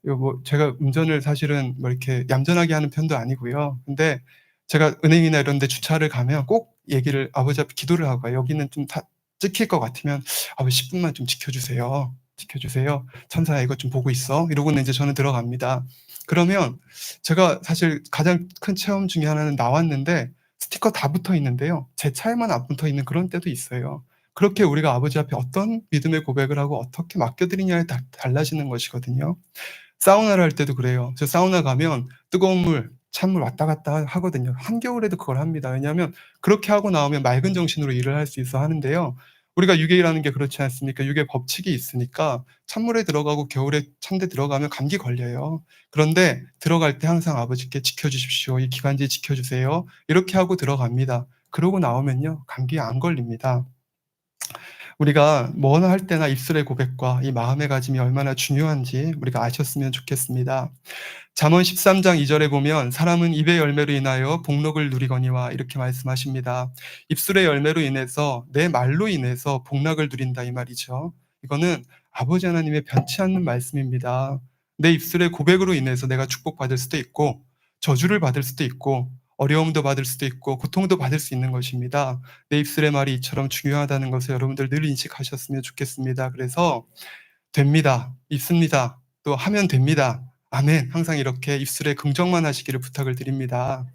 이거 뭐 제가 운전을 사실은 뭐 이렇게 얌전하게 하는 편도 아니고요. 근데 제가 은행이나 이런 데 주차를 가면 꼭 얘기를 아버지 앞에 기도를 하고 가요. "여기는 좀 다 찍힐 것 같으면 아버지 10 분만 좀 지켜 주세요. 지켜 주세요. 천사야 이것 좀 보고 있어." 이러고는 인제 저는 들어갑니다. 그러면 제가 사실 가장 큰 체험 중에 하나는 나왔는데 스티커 다 붙어 있는데요. 제 차에만 안 붙어 있는 그런 때도 있어요. 그렇게 우리가 아버지 앞에 어떤 믿음의 고백을 하고 어떻게 맡겨 드리냐에 달라지는 것이거든요. 사우나를 할 때도 그래요. 저 사우나 가면 뜨거운 물, 찬물 왔다 갔다 하거든요. 한겨울에도 그걸 합니다. 왜냐하면 그렇게 하고 나오면 맑은 정신으로 일을 할 수 있어 하는데요. 우리가 유괴라는 게 그렇지 않습니까? 유괴 법칙이 있으니까 찬물에 들어가고 겨울에 찬데 들어가면 감기 걸려요. 그런데 들어갈 때 항상 "아버지께 지켜 주십시오. 이 기관지 지켜 주세요." 이렇게 하고 들어갑니다. 그러고 나오면요. 감기에 안 걸립니다. 우리가 뭐나 할 때나 입술의 고백과 이 마음의 가짐이 얼마나 중요한지 우리가 아셨으면 좋겠습니다. 잠언 13장 2 절에 보면 "사람은 입의 열매로 인하여 복록을 누리거니와." 이렇게 말씀하십니다. 입술의 열매로 인해서 내 말로 인해서 복락을 누린다 이 말이죠. 이거는 아버지 하나님의 변치 않는 말씀입니다. 내 입술의 고백으로 인해서 내가 축복받을 수도 있고 저주를 받을 수도 있고 어려움도 받을 수도 있고 고통도 받을 수 있는 것입니다. 내 입술의 말이 이처럼 중요하다는 것을 여러분들 늘 인식하셨으면 좋겠습니다. 그래서 "됩니다. 있습니다. 또 하면 됩니다. 아멘." 항상 이렇게 입술에 긍정만 하시기를 부탁을 드립니다.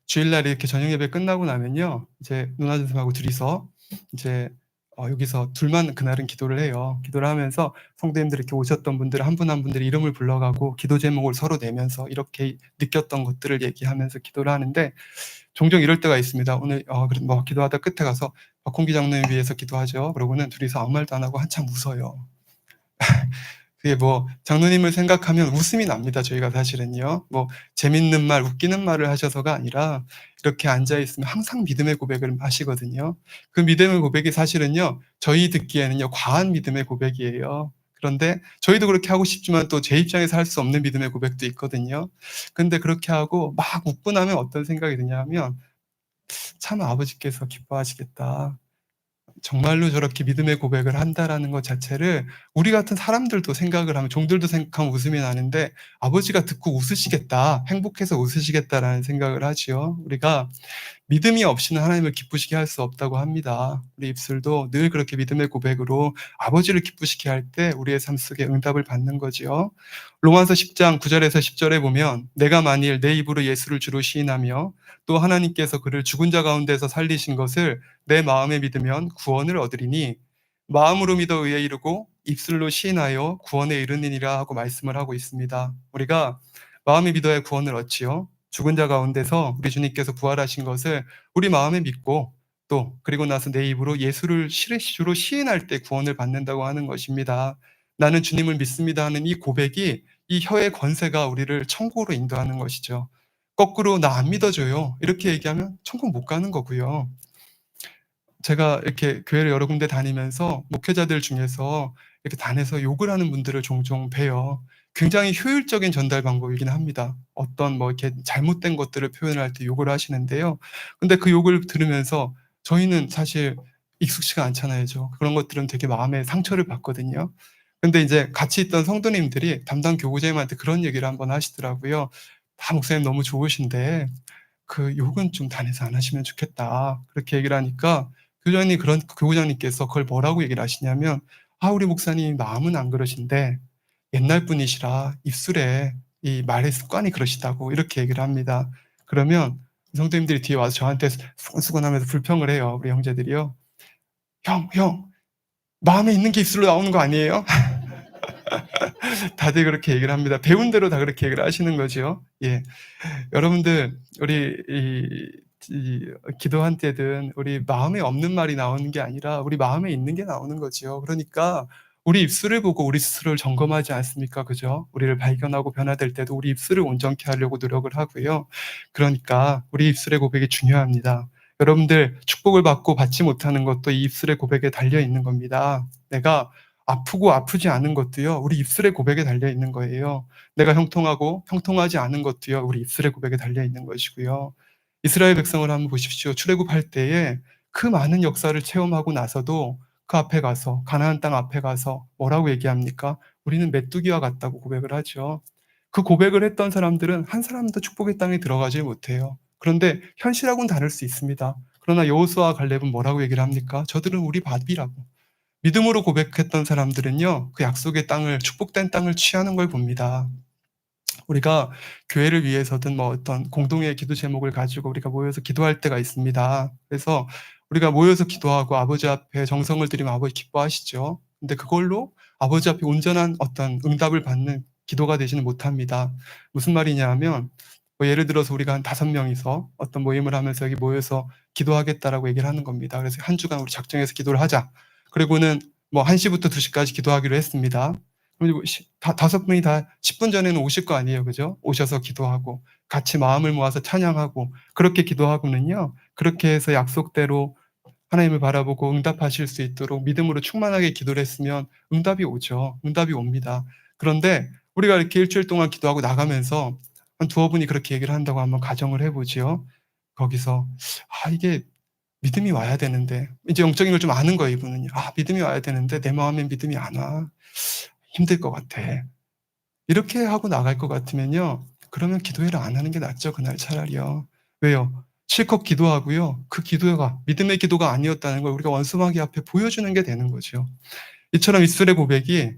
주일날에 이렇게 저녁 예배 끝나고 나면요. 이제 누나 선생님하고 둘이서 이제 여기서 둘만 그날은 기도를 해요. 기도를 하면서 성도님들 이렇게 오셨던 분들 한 분 한 분들 이름을 불러가고 기도 제목을 서로 내면서 이렇게 느꼈던 것들을 얘기하면서 기도를 하는데 종종 이럴 때가 있습니다. 오늘 그래 뭐 기도하다 끝에 가서 "박홍기 장로님 위해서 기도하죠." 그러고는 둘이서 아무 말도 안 하고 한참 웃어요. 그게 뭐 장로님을 생각하면 웃음이 납니다 저희가 사실은요. 뭐 재밌는 말 웃기는 말을 하셔서가 아니라 이렇게 앉아 있으면 항상 믿음의 고백을 하시거든요. 그 믿음의 고백이 사실은요 저희 듣기에는요 과한 믿음의 고백이에요. 그런데 저희도 그렇게 하고 싶지만 또 제 입장에서 할 수 없는 믿음의 고백도 있거든요. 근데 그렇게 하고 막 웃고 나면 어떤 생각이 드냐면 '참 아버지께서 기뻐하시겠다.' 정말로 저렇게 믿음의 고백을 한다라는 것 자체를 우리 같은 사람들도 생각을 하면 종들도 생각하면 웃음이 나는데 '아버지가 듣고 웃으시겠다. 행복해서 웃으시겠다.'라는 생각을 하지요. 우리가 믿음이 없이는 하나님을 기쁘시게 할 수 없다고 합니다. 우리 입술도 늘 그렇게 믿음의 고백으로 아버지를 기쁘시게 할 때 우리의 삶 속에 응답을 받는 거지요. 로마서 10장 9 절에서 10 절에 보면 "내가 만일 내 입으로 예수를 주로 시인하며 또 하나님께서 그를 죽은 자 가운데서 살리신 것을 내 마음에 믿으면 구원을 얻으리니 마음으로 믿어 의에 이르고 입술로 시인하여 구원에 이르느니라 하고 말씀을 하고 있습니다. 우리가 마음에 믿어야 구원을 얻지요. 죽은 자 가운데서 우리 주님께서 부활하신 것을 우리 마음에 믿고 또 그리고 나서 내 입으로 예수를 주로 시인할 때 구원을 받는다고 하는 것입니다. 나는 주님을 믿습니다 하는 이 고백이 이 혀의 권세가 우리를 천국으로 인도하는 것이죠. 거꾸로 나 안 믿어줘요. 이렇게 얘기하면 천국 못 가는 거고요. 제가 이렇게 교회를 여러 군데 다니면서 목회자들 중에서 이렇게 단에서 욕을 하는 분들을 종종 봬요. 굉장히 효율적인 전달 방법이긴 합니다. 어떤 뭐 이렇게 잘못된 것들을 표현할 때 욕을 하시는데요. 근데 그 욕을 들으면서 저희는 사실 익숙치가 않잖아요. 그런 것들은 되게 마음에 상처를 받거든요. 근데 이제 같이 있던 성도님들이 담당 교구장님한테 그런 얘기를 한번 하시더라고요. "다 목사님 너무 좋으신데 그 욕은 좀 단에서 안 하시면 좋겠다." 그렇게 얘기를 하니까 교구장님께서 그걸 뭐라고 얘기를 하시냐면 "아 우리 목사님 마음은 안 그러신데 옛날 분이시라 입술에 이 말의 습관이 그러시다."고 이렇게 얘기를 합니다. 그러면 성도님들이 뒤에 와서 저한테 수근수근하면서 불평을 해요. 우리 형제들이요. 형 마음에 있는 게 입술로 나오는 거 아니에요?" 다들 그렇게 얘기를 합니다. 배운 대로 다 그렇게 얘기를 하시는 거죠. 예. 여러분들 우리 기도할 때든 우리 마음에 없는 말이 나오는 게 아니라 우리 마음에 있는 게 나오는 거지요. 그러니까 우리 입술을 보고 우리 스스로를 점검하지 않습니까? 그죠? 우리를 발견하고 변화될 때도 우리 입술을 온전케 하려고 노력을 하고요. 그러니까 우리 입술의 고백이 중요합니다. 여러분들 축복을 받고 받지 못하는 것도 이 입술의 고백에 달려 있는 겁니다. 내가 아프고 아프지 않은 것도요. 우리 입술의 고백에 달려 있는 거예요. 내가 형통하고 형통하지 않은 것도요. 우리 입술의 고백에 달려 있는 것이고요. 이스라엘 백성을 한번 보십시오. 출애굽할 때에 그 많은 역사를 체험하고 나서도 그 앞에 가서 가나안 땅 앞에 가서 뭐라고 얘기합니까? "우리는 메뚜기와 같다."고 고백을 하죠. 그 고백을 했던 사람들은 한 사람도 축복의 땅에 들어가지 못해요. 그런데 현실하고는 다를 수 있습니다. 그러나 여호수아와 갈렙은 뭐라고 얘기를 합니까? "저들은 우리 밥이라고." 믿음으로 고백했던 사람들은요. 그 약속의 땅을 축복된 땅을 취하는 걸 봅니다. 우리가 교회를 위해서든 뭐 어떤 공동의 기도 제목을 가지고 우리가 모여서 기도할 때가 있습니다. 그래서 우리가 모여서 기도하고 아버지 앞에 정성을 들이면 아버지 기뻐하시죠. 근데 그걸로 아버지 앞에 온전한 어떤 응답을 받는 기도가 되지는 못합니다. 무슨 말이냐 하면 뭐 예를 들어서 우리가 한 5명이서 어떤 모임을 하면서 여기 모여서 기도하겠다라고 얘기를 하는 겁니다. 그래서 한 주간 우리 작정해서 기도를 하자. 그리고는 뭐 1 시부터 2 시까지 기도하기로 했습니다. 그리고 5 분이 다 10분 전에는 오실 거 아니에요. 그죠? 오셔서 기도하고 같이 마음을 모아서 찬양하고 그렇게 기도하고는요. 그렇게 해서 약속대로 하나님을 바라보고 응답하실 수 있도록 믿음으로 충만하게 기도를 했으면 응답이 오죠. 응답이 옵니다. 그런데 우리가 이렇게 일주일 동안 기도하고 나가면서 한 두어 분이 그렇게 얘기를 한다고 한번 가정을 해 보지요. 거기서 '아 이게 믿음이 와야 되는데' 이제 영적인 걸 좀 아는 거예요 이분은요. '아 믿음이 와야 되는데 내 마음엔 믿음이 안 와. 힘들 것 같아.' 이렇게 하고 나갈 것 같으면요. 그러면 기도회를 안 하는 게 낫죠, 그날 차라리요. 왜요? 실컷 기도하고요. 그 기도가 믿음의 기도가 아니었다는 걸 우리가 원수마귀 앞에 보여주는 게 되는 거죠. 이처럼 입술의 고백이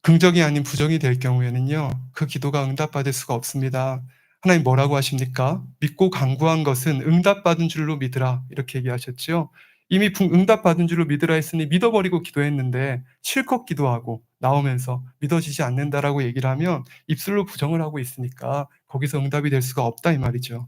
긍정이 아닌 부정이 될 경우에는요. 그 기도가 응답받을 수가 없습니다. 하나님 뭐라고 하십니까? "믿고 간구한 것은 응답받은 줄로 믿으라." 이렇게 얘기하셨죠. 이미 응답받은 줄로 믿으라 했으니 믿어버리고 기도했는데 실컷 기도하고 나오면서 "믿어지지 않는다."라고 얘기를 하면 입술로 부정을 하고 있으니까 거기서 응답이 될 수가 없다 이 말이죠.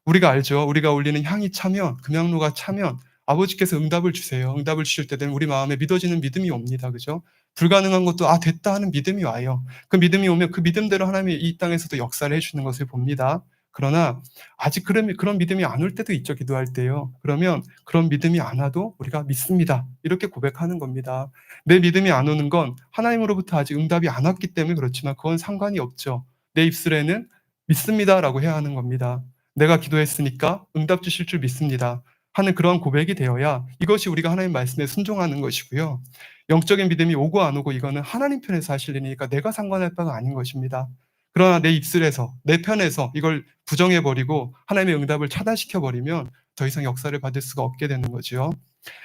우리가 알죠. 우리가 올리는 향이 차면 금향로가 차면 아버지께서 응답을 주세요. 응답을 주실 때 되면 우리 마음에 믿어지는 믿음이 옵니다. 그죠? 불가능한 것도 '아 됐다.' 하는 믿음이 와요. 그 믿음이 오면 그 믿음대로 하나님이 이 땅에서도 역사를 해 주시는 것을 봅니다. 그러나 아직 그런 믿음이 안 올 때도 있죠, 기도할 때요. 그러면 그런 믿음이 안 와도 우리가 "믿습니다." 이렇게 고백하는 겁니다. 내 믿음이 안 오는 건 하나님으로부터 아직 응답이 안 왔기 때문에 그렇지만 그건 상관이 없죠. 내 입술에는 "믿습니다."라고 해야 하는 겁니다. 내가 기도했으니까 응답 주실 줄 믿습니다. 하는 그러한 고백이 되어야 이것이 우리가 하나님 말씀에 순종하는 것이고요. 영적인 믿음이 오고 안 오고 이거는 하나님 편에서 하실 일이니까 내가 상관할 바가 아닌 것입니다. 그러나 내 입술에서 내 편에서 이걸 부정해 버리고 하나님의 응답을 차단시켜 버리면 더 이상 역사를 받을 수가 없게 되는 거지요.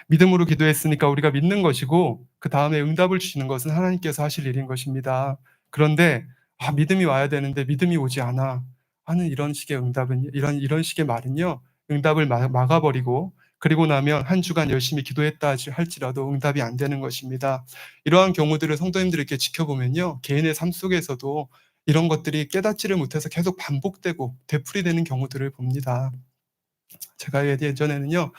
믿음으로 기도했으니까 우리가 믿는 것이고 그다음에 응답을 주시는 것은 하나님께서 하실 일인 것입니다. 그런데 '아 믿음이 와야 되는데 믿음이 오지 않아.' 하는 이런 식의 응답은 이런 식의 말은요. 응답을 막아 버리고 그리고 나면 한 주간 열심히 기도했다 할지라도 응답이 안 되는 것입니다. 이러한 경우들을 성도님들이 이렇게 지켜보면요. 개인의 삶 속에서도 이런 것들이 깨닫지를 못해서 계속 반복되고 되풀이되는 경우들을 봅니다. 제가 예전에는요.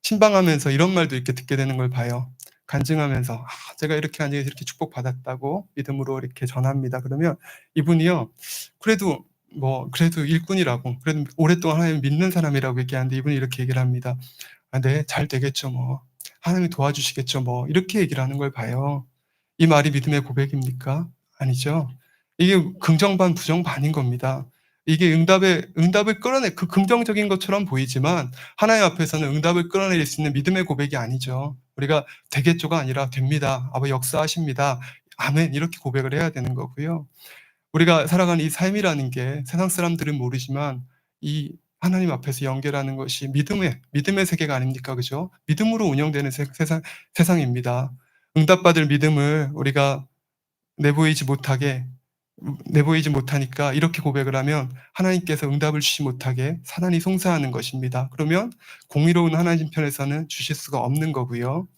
신방하면서 이런 말도 이렇게 듣게 되는 걸 봐요. 간증하면서 제가 이렇게 하니 이렇게 축복받았다고 믿음으로 이렇게 전합니다. 그러면 이분이요. 그래도 그래도 일꾼이라고 그래도 오랫동안 하나님 믿는 사람이라고 얘기하는데 이분이 이렇게 얘기를 합니다. "아 네. 잘 되겠죠 뭐. 하나님이 도와주시겠죠 뭐." 이렇게 얘기를 하는 걸 봐요. 이 말이 믿음의 고백입니까? 아니죠. 이게 긍정 반 부정 반인 겁니다. 이게 응답을 끌어내 긍정적인 것처럼 보이지만 하나님 앞에서는 응답을 끌어낼 수 있는 믿음의 고백이 아니죠. 우리가 "되겠죠."가 아니라 "됩니다. 아버지 역사하십니다. 아멘." 이렇게 고백을 해야 되는 거고요. 우리가 살아가는 이 삶이라는 게 세상 사람들은 모르지만 이 하나님 앞에서 연결하는 것이 믿음의 세계가 아닙니까? 그죠? 믿음으로 운영되는 세상입니다. 응답받을 믿음을 우리가 내보이지 못하게 내보이지 못하니까 이렇게 고백을 하면 하나님께서 응답을 주지 못하게 사단이 송사하는 것입니다. 그러면 공의로운 하나님 편에서는 주실 수가 없는 거고요.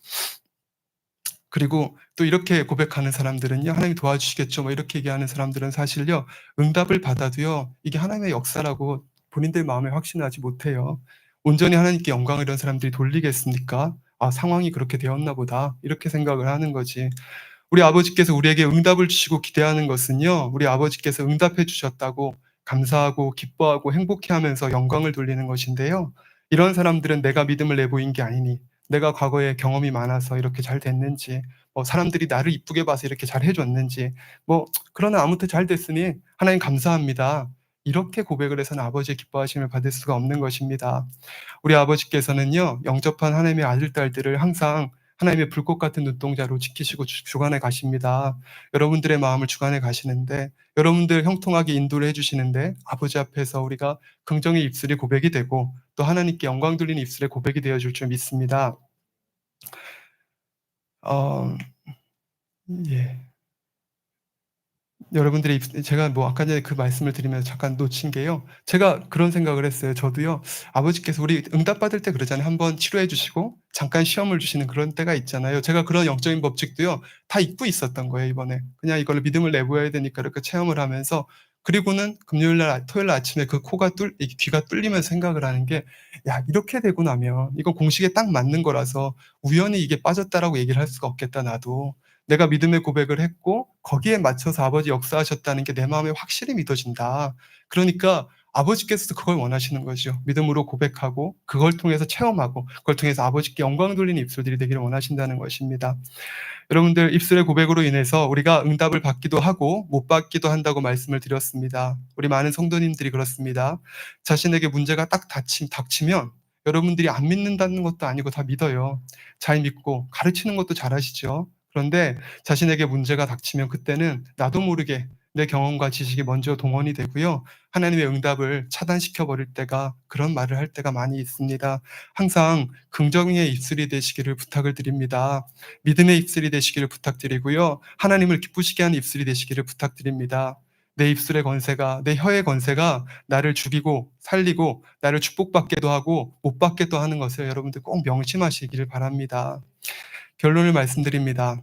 그리고 또 이렇게 고백하는 사람들은요. "하나님이 도와주시겠죠." 뭐 이렇게 얘기하는 사람들은 사실요. 응답을 받아도요. 이게 하나님의 역사라고 본인들 마음에 확신하지 못해요. 온전히 하나님께 영광을 이런 사람들이 돌리겠습니까? '아 상황이 그렇게 되었나 보다.' 이렇게 생각을 하는 거지. 우리 아버지께서 우리에게 응답을 주시고 기대하는 것은요. 우리 아버지께서 응답해 주셨다고 감사하고 기뻐하고 행복해하면서 영광을 돌리는 것인데요. 이런 사람들은 내가 믿음을 내보인 게 아니니 내가 과거에 경험이 많아서 이렇게 잘 됐는지 사람들이 나를 이쁘게 봐서 이렇게 잘해 줬는지 그러나 아무튼 잘 됐으니 하나님 감사합니다. 이렇게 고백을 해서는 아버지의 기뻐하심을 받을 수가 없는 것입니다. 우리 아버지께서는요. 영접한 하나님의 아들 딸들을 항상 하나님의 불꽃 같은 눈동자로 지키시고 주관해 가십니다. 여러분들의 마음을 주관해 가시는데 여러분들 형통하게 인도를 해 주시는데 아버지 앞에서 우리가 긍정의 입술이 고백이 되고 또 하나님께 영광 돌리는 입술의 고백이 되어 줄 줄 믿습니다. 어 예. 여러분들의 제가 아까 전에 그 말씀을 드리면서 잠깐 놓친 게요. 제가 그런 생각을 했어요. 저도요. 아버지께서 우리 응답받을 때 그러잖아요. 한번 치료해 주시고 잠깐 시험을 주시는 그런 때가 있잖아요. 제가 그런 영적인 법칙도요. 다 잊고 있었던 거예요 이번에. 그냥 이걸로 믿음을 내보여야 되니까 이렇게 체험을 하면서 그리고는 금요일 날 토요일 날 아침에 그 이 귀가 뚫리면서 생각을 하는 게 '야 이렇게 되고 나면 이건 공식에 딱 맞는 거라서 우연히 이게 빠졌다.'라고 얘기를 할 수가 없겠다 나도. 내가 믿음의 고백을 했고 거기에 맞춰서 아버지 역사하셨다는 게 내 마음에 확실히 믿어진다. 그러니까 아버지께서도 그걸 원하시는 거죠. 믿음으로 고백하고 그걸 통해서 체험하고 그걸 통해서 아버지께 영광 돌리는 입술들이 되기를 원하신다는 것입니다. 여러분들 입술의 고백으로 인해서 우리가 응답을 받기도 하고 못 받기도 한다고 말씀을 드렸습니다. 우리 많은 성도님들이 그렇습니다. 자신에게 문제가 딱 닥치면 여러분들이 안 믿는다는 것도 아니고 다 믿어요. 잘 믿고 가르치는 것도 잘하시죠. 그런데 자신에게 문제가 닥치면 그때는 나도 모르게 내 경험과 지식이 먼저 동원이 되고요. 하나님의 응답을 차단시켜 버릴 때가 그런 말을 할 때가 많이 있습니다. 항상 긍정의 입술이 되시기를 부탁을 드립니다. 믿음의 입술이 되시기를 부탁드리고요. 하나님을 기쁘시게 하는 입술이 되시기를 부탁드립니다. 내 입술의 권세가 내 혀의 권세가 나를 죽이고 살리고 나를 축복받게도 하고 못 받게도 하는 것을 여러분들 꼭 명심하시기를 바랍니다. 결론을 말씀드립니다.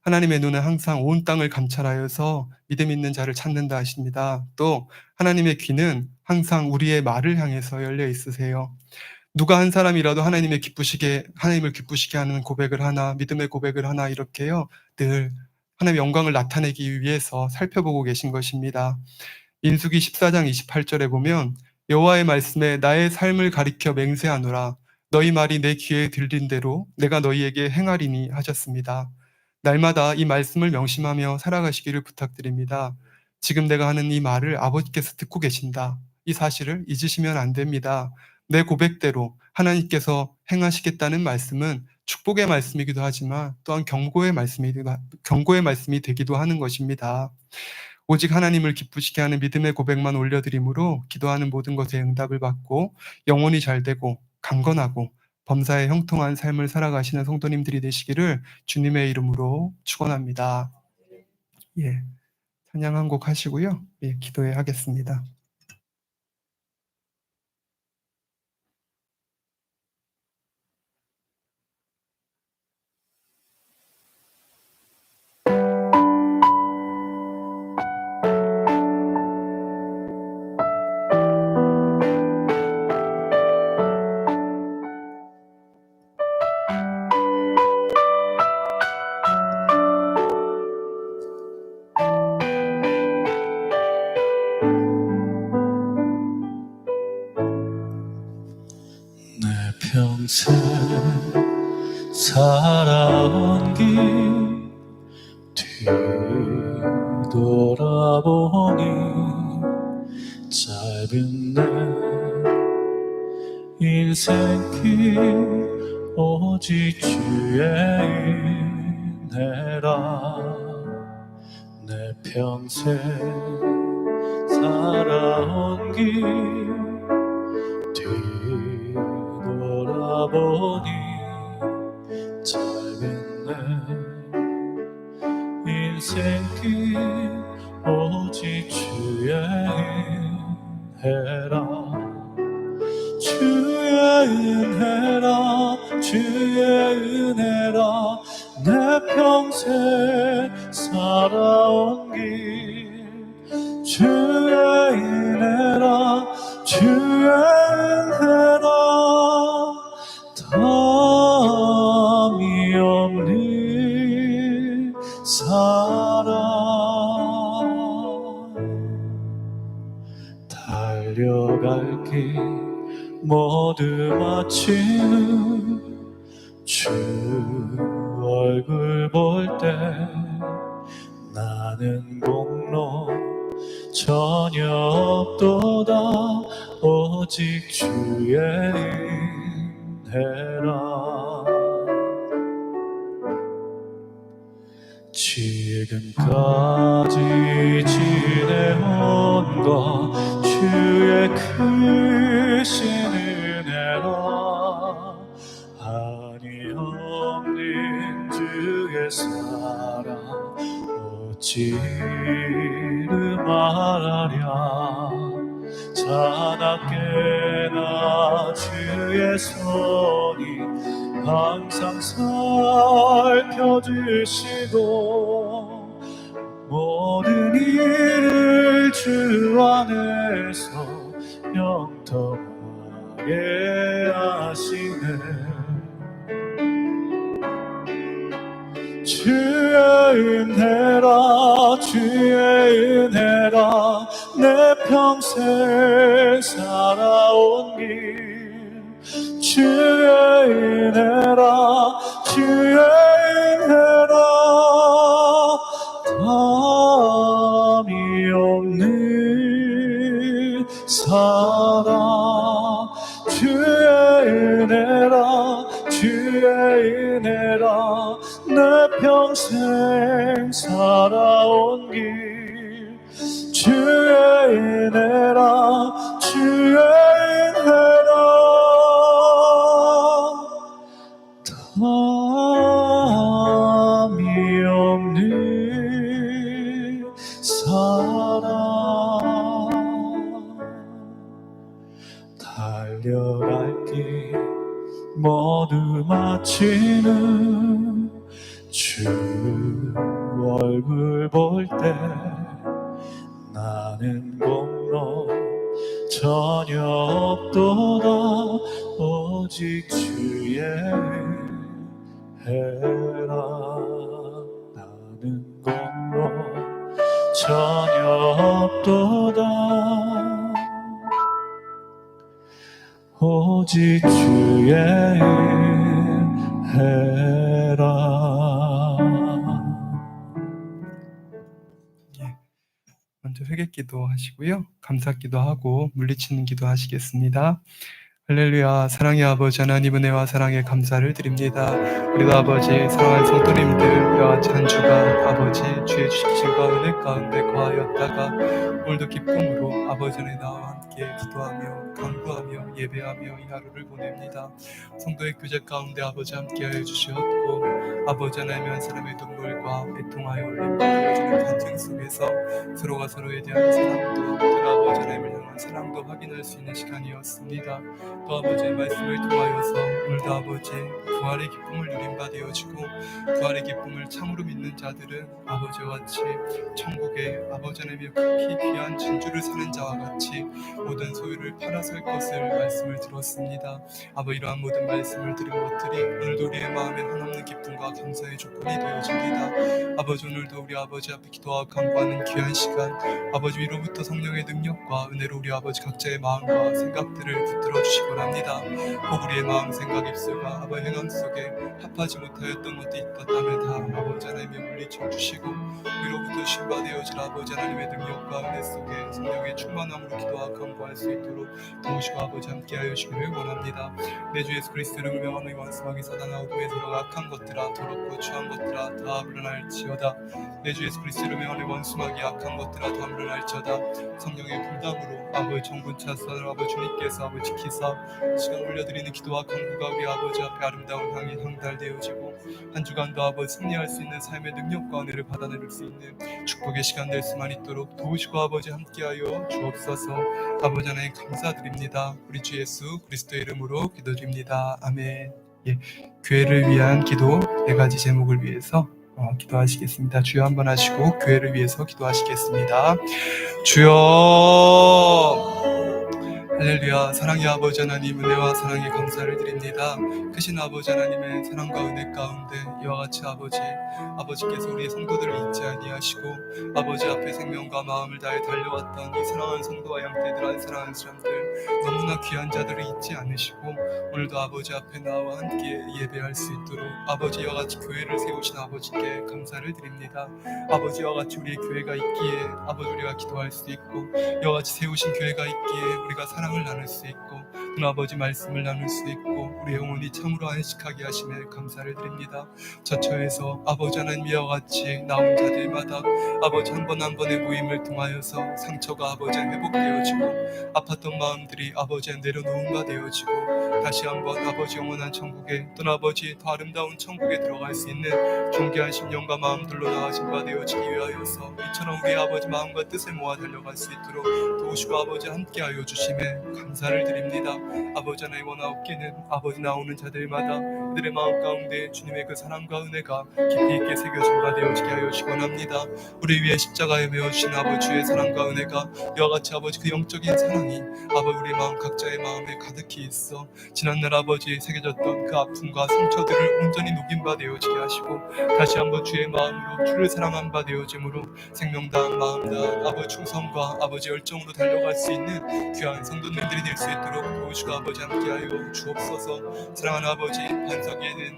하나님의 눈은 항상 온 땅을 감찰하여서 믿음 있는 자를 찾는다 하십니다. 또 하나님의 귀는 항상 우리의 말을 향해서 열려 있으세요. 누가 한 사람이라도 하나님을 기쁘시게 하는 고백을 하나, 믿음의 고백을 하나 이렇게요. 늘 하나님의 영광을 나타내기 위해서 살펴보고 계신 것입니다. 민수기 14장 28절에 보면 여호와의 말씀에 나의 삶을 가리켜 맹세하노라. 너희 말이 내 귀에 들린 대로 내가 너희에게 행하리니 하셨습니다. 날마다 이 말씀을 명심하며 살아가시기를 부탁드립니다. 지금 내가 하는 이 말을 아버지께서 듣고 계신다. 이 사실을 잊으시면 안 됩니다. 내 고백대로 하나님께서 행하시겠다는 말씀은 축복의 말씀이기도 하지만 또한 경고의 말씀이 되기도 하는 것입니다. 오직 하나님을 기쁘시게 하는 믿음의 고백만 올려드림으로 기도하는 모든 것에 응답을 받고 영혼이 잘되고 강건하고 범사에 형통한 삶을 살아가시는 성도님들이 되시기를 주님의 이름으로 축원합니다. 예, 찬양 한 곡 하시고요. 예, 기도해 하겠습니다. 평생 살아온 길 뒤돌아보니 짧은 내 인생길 오직 주의 은혜라. 내 평생 살아온 길 뒤돌아보니 짧은 내 인생길 오직 주의 은혜라. 주의 은혜라 주의 은혜라. 내 평생 살아온 길 주의 은혜라 주의 은혜라. 담이 없는 사랑 달려갈 길 모두 마치는 주 얼굴 볼 때 나는 공로 전혀 없도다. 오직 주의 은혜라. 지금까지 지내온 것 주의 크신 은혜라. 한이 없는 주의 사랑 어찌 이루 말하랴. 자나깨나 주의 손이 항상 살펴주시고 모든 일을 주 안에서 영통하게 하시네. 주의 은혜라 주의 은혜라. 내 평생 살아온 길 주의 은혜라 주의 은혜라. 담이 없는 사랑 주의 은혜라 주의 은혜라. 내 평생 살아온 길 주의 은혜라 주의 은혜라. 담이 없는 사랑 달려갈 길 모두 마치는 주 얼굴 볼 때 나는 공로 전혀 없도다. 오직 주의 은혜라. 나는 공로 전혀 없도다. 오직 주의 은혜라. 먼저 회개기도 하시고요. 감사기도 하고 물리치는 기도 하시겠습니다. 할렐루야. 사랑의 아버지 하나님 은혜와 사랑의 감사를 드립니다. 우리도 아버지 사랑하는 성도님들과 잔주가 아버지 주의 주십신과 은혜 가운데 거하였다가 오늘도 기쁨으로 아버지 안에 나와 함께 기도하며 간구하며 예배하며 이 하루를 보냅니다. 성도의 교제 가운데 아버지 함께하여 주시었고 아버지 하나님의 한 사람의 눈물과 애통하여 올림과 되어지는 간증 속에서 서로가 서로에 대한 사랑도 또 아버지 하나님을 향한 사랑도 확인할 수 있는 시간이었습니다. 또 아버지의 말씀을 통하여서 오늘도 아버지 부활의 기쁨을 누린 바 되어지고 부활의 기쁨을 참으로 믿는 자들은 아버지와 같이 천국에 아버지 하나님의 극히 귀한 진주를 사는 자와 같이 모든 소유를 팔아 살 것을 말씀을 들었습니다. 아버지, 이러한 모든 말씀을 들은 것들이 오늘도 우리의 마음에 한없는 기쁨과 감사의 조건이 되어집니다. 아버지, 오늘도 우리 아버지 앞에 기도하고 간구하는 귀한 시간, 아버지 위로부터 성령의 능력과 은혜로 우리 아버지 각자의 마음과 생각들을 붙들어 주시곤 합니다. 혹 우리의 마음, 생각, 입술과 아버지 행함 속에 합하지 못하였던 것도 있다면 다 아버지 하나님의 물리쳐 주시고 위로부터 신바되어질 아버지 하나님의 능력과 은혜 속에 성령의 충만함으로 기도하고 간구할 수 있도록 도우시고 아버지 함께하여 주시기를 원합니다. 내 주 예수 그리스도를 명함을 원수마귀 사단아 어둠의 서로 악한 것들아 더럽고 추한 것들아 다 물러날지어다. 내 주 예수 그리스도를 명함을 원수마귀 악한 것들아 다 물러날지어다. 성령의 불담으로 아버지 정군 차선을 아버지 주님께서 아버지 지키사 시간 올려드리는 기도와 간구가 우리 아버지 앞에 아름다운 향이 향달되어지고 한 주간도 아버지 승리할 수 있는 삶의 능력과 은혜를 받아내릴 수 있는 축복의 시간 될 수만 있도록 도우시고 아버지 함께하여 주옵소서. 아버지 하나님 감사드립니다. 우리 주 예수 그리스도의 이름으로 기도드립니다. 아멘. 교회를 위한 기도 4가지 제목을 위해서 기도하시겠습니다. 주여 한번 하시고 교회를 위해서 기도하시겠습니다. 주여. 할렐루야. 사랑의 아버지 하나님, 은혜와 사랑에 감사를 드립니다. 크신 아버지 하나님의 사랑과 은혜 가운데 이와 같이 아버지께서 우리의 성도들을 잊지 아니하시고 아버지 앞에 생명과 마음을 다해 달려왔던 이 사랑하는 성도와 양떼들, 사랑하는 사람들, 너무나 귀한 자들을 잊지 않으시고 오늘도 아버지 앞에 나와 함께 예배할 수 있도록 아버지 이와 같이 교회를 세우신 아버지께 감사를 드립니다. 아버지 이와 같이 우리의 교회가 있기에 아버지 우리가 기도할 수 있고 이와 같이 세우신 교회가 있기에 우리가 사랑을 나눌 수 있고 아버지 말씀을 나눌 수 있고 우리 영혼이 참으로 안식하게 하심에 감사를 드립니다. 저처에서 아버지 하나님 이와 같이 나온 자들마다 아버지 한 번 한 번의 모임을 통하여서 상처가 아버지 회복되어지고 아팠던 마음들이 아버지의 내려놓은 바 되어지고 다시 한번 아버지 영원한 천국에 또는 아버지 더 아름다운 천국에 들어갈 수 있는 존귀한 심령과 마음들로 나아진 바 되어지기 위하여서 이처럼 우리 아버지 마음과 뜻을 모아 달려갈 수 있도록 도우시고 아버지 함께하여 주심에 감사를 드립니다. 아버지 하나님 원하옵기는 아버지 나오는 자들마다 그들의 마음 가운데 주님의 그 사랑과 은혜가 깊이 있게 새겨진 바 되어지게 하여 주곤합니다. 우리 위해 십자가에 메어주신 아버지의 사랑과 은혜가 이와 같이 아버지 그 영적인 사랑이 아버지 우리 마음 각자의 마음에 가득히 있어 지난날 아버지 새겨졌던 그 아픔과 상처들을 온전히 녹인 바 되어지게 하시고 다시 한번 주의 마음으로 주를 사랑한 바 되어짐으로 생명 다한 마음 다한 아버지 충성과 아버지 열정으로 달려갈 수 있는 귀한 성도님들이 될 수 있도록 도우시고 아버지 함께하여 주옵소서. 사랑하는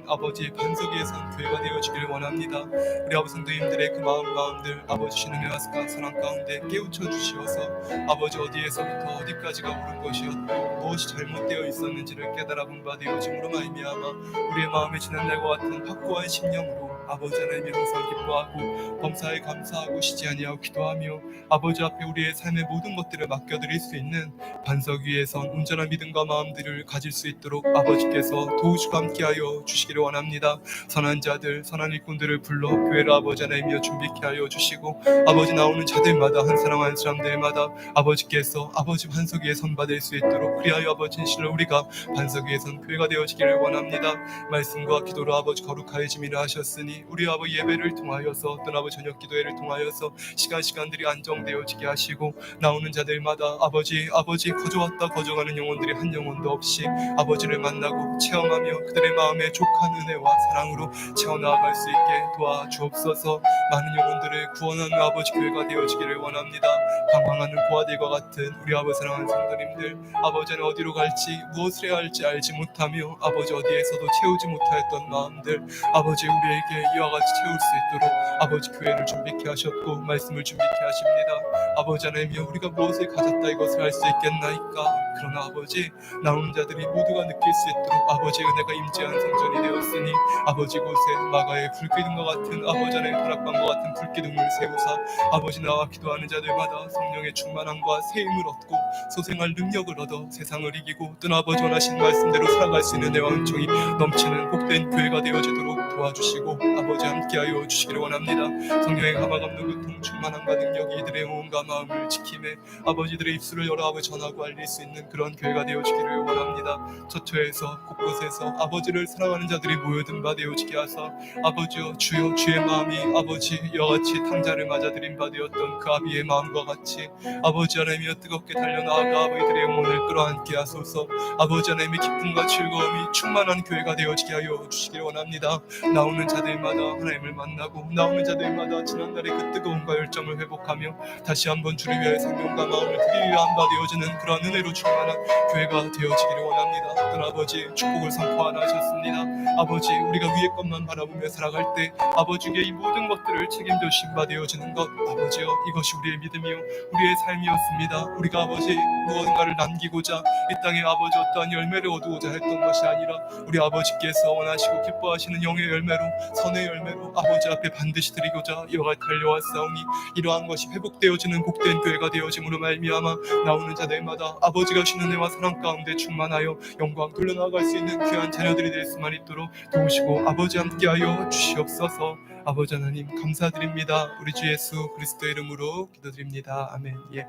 아버지 반석 위에선 교회가 되어지기를 원합니다. 우리 아버지 성도님들의 그 마음들 아버지 주신 은혜와 사랑 가운데 깨우쳐 주시어서 아버지 어디에서부터 어디까지가 옳은 것이었고 무엇이 잘못되어 있었는지를 깨달아 본 바 되어짐으로 말미암아 우리의 마음에 지난날과 같은 확고한 심령으로 아버지 하나님이 항상 기뻐하고 범사에 감사하고 쉬지 아니하고 기도하며 아버지 앞에 우리의 삶의 모든 것들을 맡겨드릴 수 있는 반석 위에선 온전한 믿음과 마음들을 가질 수 있도록 아버지께서 도우시고 함께하여 주시기를 원합니다. 선한 자들, 선한 일꾼들을 불러 교회를 아버지 하나님이여 준비케 하여 주시고 아버지 나오는 자들마다 한 사람 한 사람들마다 아버지께서 아버지 반석 위에 선받을 수 있도록 그리하여 아버지 진실로 우리가 반석 위에선 교회가 되어지기를 원합니다. 말씀과 기도로 아버지 거룩하여짐이라 하셨으니 우리 아버지 예배를 통하여서 또 아버지 저녁 기도회를 통하여서 시간들이 안정되어지게 하시고 나오는 자들마다 아버지 거저왔다 거저가는 영혼들이 한 영혼도 없이 아버지를 만나고 체험하며 그들의 마음에 족한 은혜와 사랑으로 채워나갈 수 있게 도와주옵소서. 많은 영혼들을 구원하는 아버지 교회가 되어지기를 원합니다. 방황하는 고아들과 같은 우리 아버지 사랑하는 성도님들 아버지는 어디로 갈지 무엇을 해야 할지 알지 못하며 아버지 어디에서도 채우지 못하였던 마음들 아버지 우리에게 이와 같이 채울 수 있도록 아버지 교회를 준비케 하셨고 말씀을 준비케 하십니다. 아버지 하나님이여 우리가 무엇을 가졌다 이것을 알 수 있겠나이까. 그러나 아버지 나오는 자들이 모두가 느낄 수 있도록 아버지의 은혜가 임재한 성전이 되었으니 아버지 곳에 마가의 불기둥과 같은 아버지 하나님의 다락방과 같은 불기둥을 세우사 아버지 나와 기도하는 자들마다 성령의 충만함과 세임을 얻고 소생할 능력을 얻어 세상을 이기고 또 아버지 원하신 말씀대로 살아갈 수 있는 은혜와 은총이 넘치는 복된 교회가 되어지도록 도와주시고 아버지 함께하여 주시기를 원합니다. 성령의 감화 감동 고통 충만함과 능력이 이들의 몸과 마음을 지킴에 아버지들의 입술을 열어 아버지 전하고 알릴 수 있는 그런 교회가 되어지기를 원합니다. 처처에서 곳곳에서 아버지를 사랑하는 자들이 모여든 바 되어지게 하사 아버지여 주여 주의 마음이 아버지 이와 같이 탕자를 맞아들인 바 되었던 그 아비의 마음과 같이 아버지 하나님이여 뜨겁게 달려나아가 아버지들의 영혼을 끌어안게 하소서. 아버지 하나님의 기쁨과 즐거움이 충만한 교회가 되어지게 하여 주시길 원합니다. 나오는 자들마다 하나님을 만나고 나오는 자들마다 지난날의 그 뜨거움과 열정을 회복하며 다시 한번 주를 위하여 생명과 마음을 드리기 위한 바 되어지는 그러한 은혜로 충만한 교회가 되어지기를 원합니다. 어떤 아버지 축복을 선포하나 하셨습니다. 아버지 우리가 위의 것만 바라보며 살아갈 때 아버지께 이 모든 것들을 책임져 주신 바 되어지는 것 아버지여 이것이 우리의 믿음이요 우리의 삶이었습니다. 우리가 아버지 무언가를 남기고자 이 땅에 아버지 어떠한 열매를 얻고자 했던 것이 아니라 우리 아버지께서 원하시고 기뻐하시는 영의 열매로 선의 열매로 아버지 앞에 반드시 드리고자 이와 달려왔사오니 이러한 것이 회복되어지는 복된 교회가 되어짐으로 말미암아 나오는 자들마다 아버지가 주시는 은혜와 사랑 가운데 충만하여 영광 돌려나갈 수 있는 귀한 자녀들이 될 수만 있도록 도우시고 아버지 함께하여 주시옵소서. 아버지 하나님 감사드립니다. 우리 주 예수 그리스도의 이름으로 기도드립니다. 아멘. 예.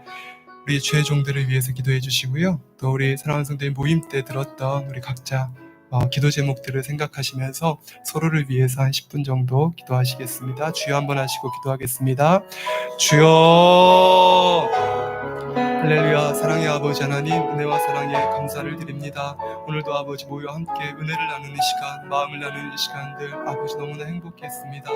우리 주의 종들을 위해서 기도해 주시고요. 또 우리 사랑하는 성도님 모임 때 들었던 우리 각자 기도 제목들을 생각하시면서 서로를 위해서 한 10분 정도 기도하시겠습니다. 주여 한번 하시고 기도하겠습니다. 주여 할렐루야. 사랑의 아버지 하나님 은혜와 사랑에 감사를 드립니다. 오늘도 아버지 모여 함께 은혜를 나누는 시간 마음을 나누는 시간들 아버지 너무나 행복했습니다.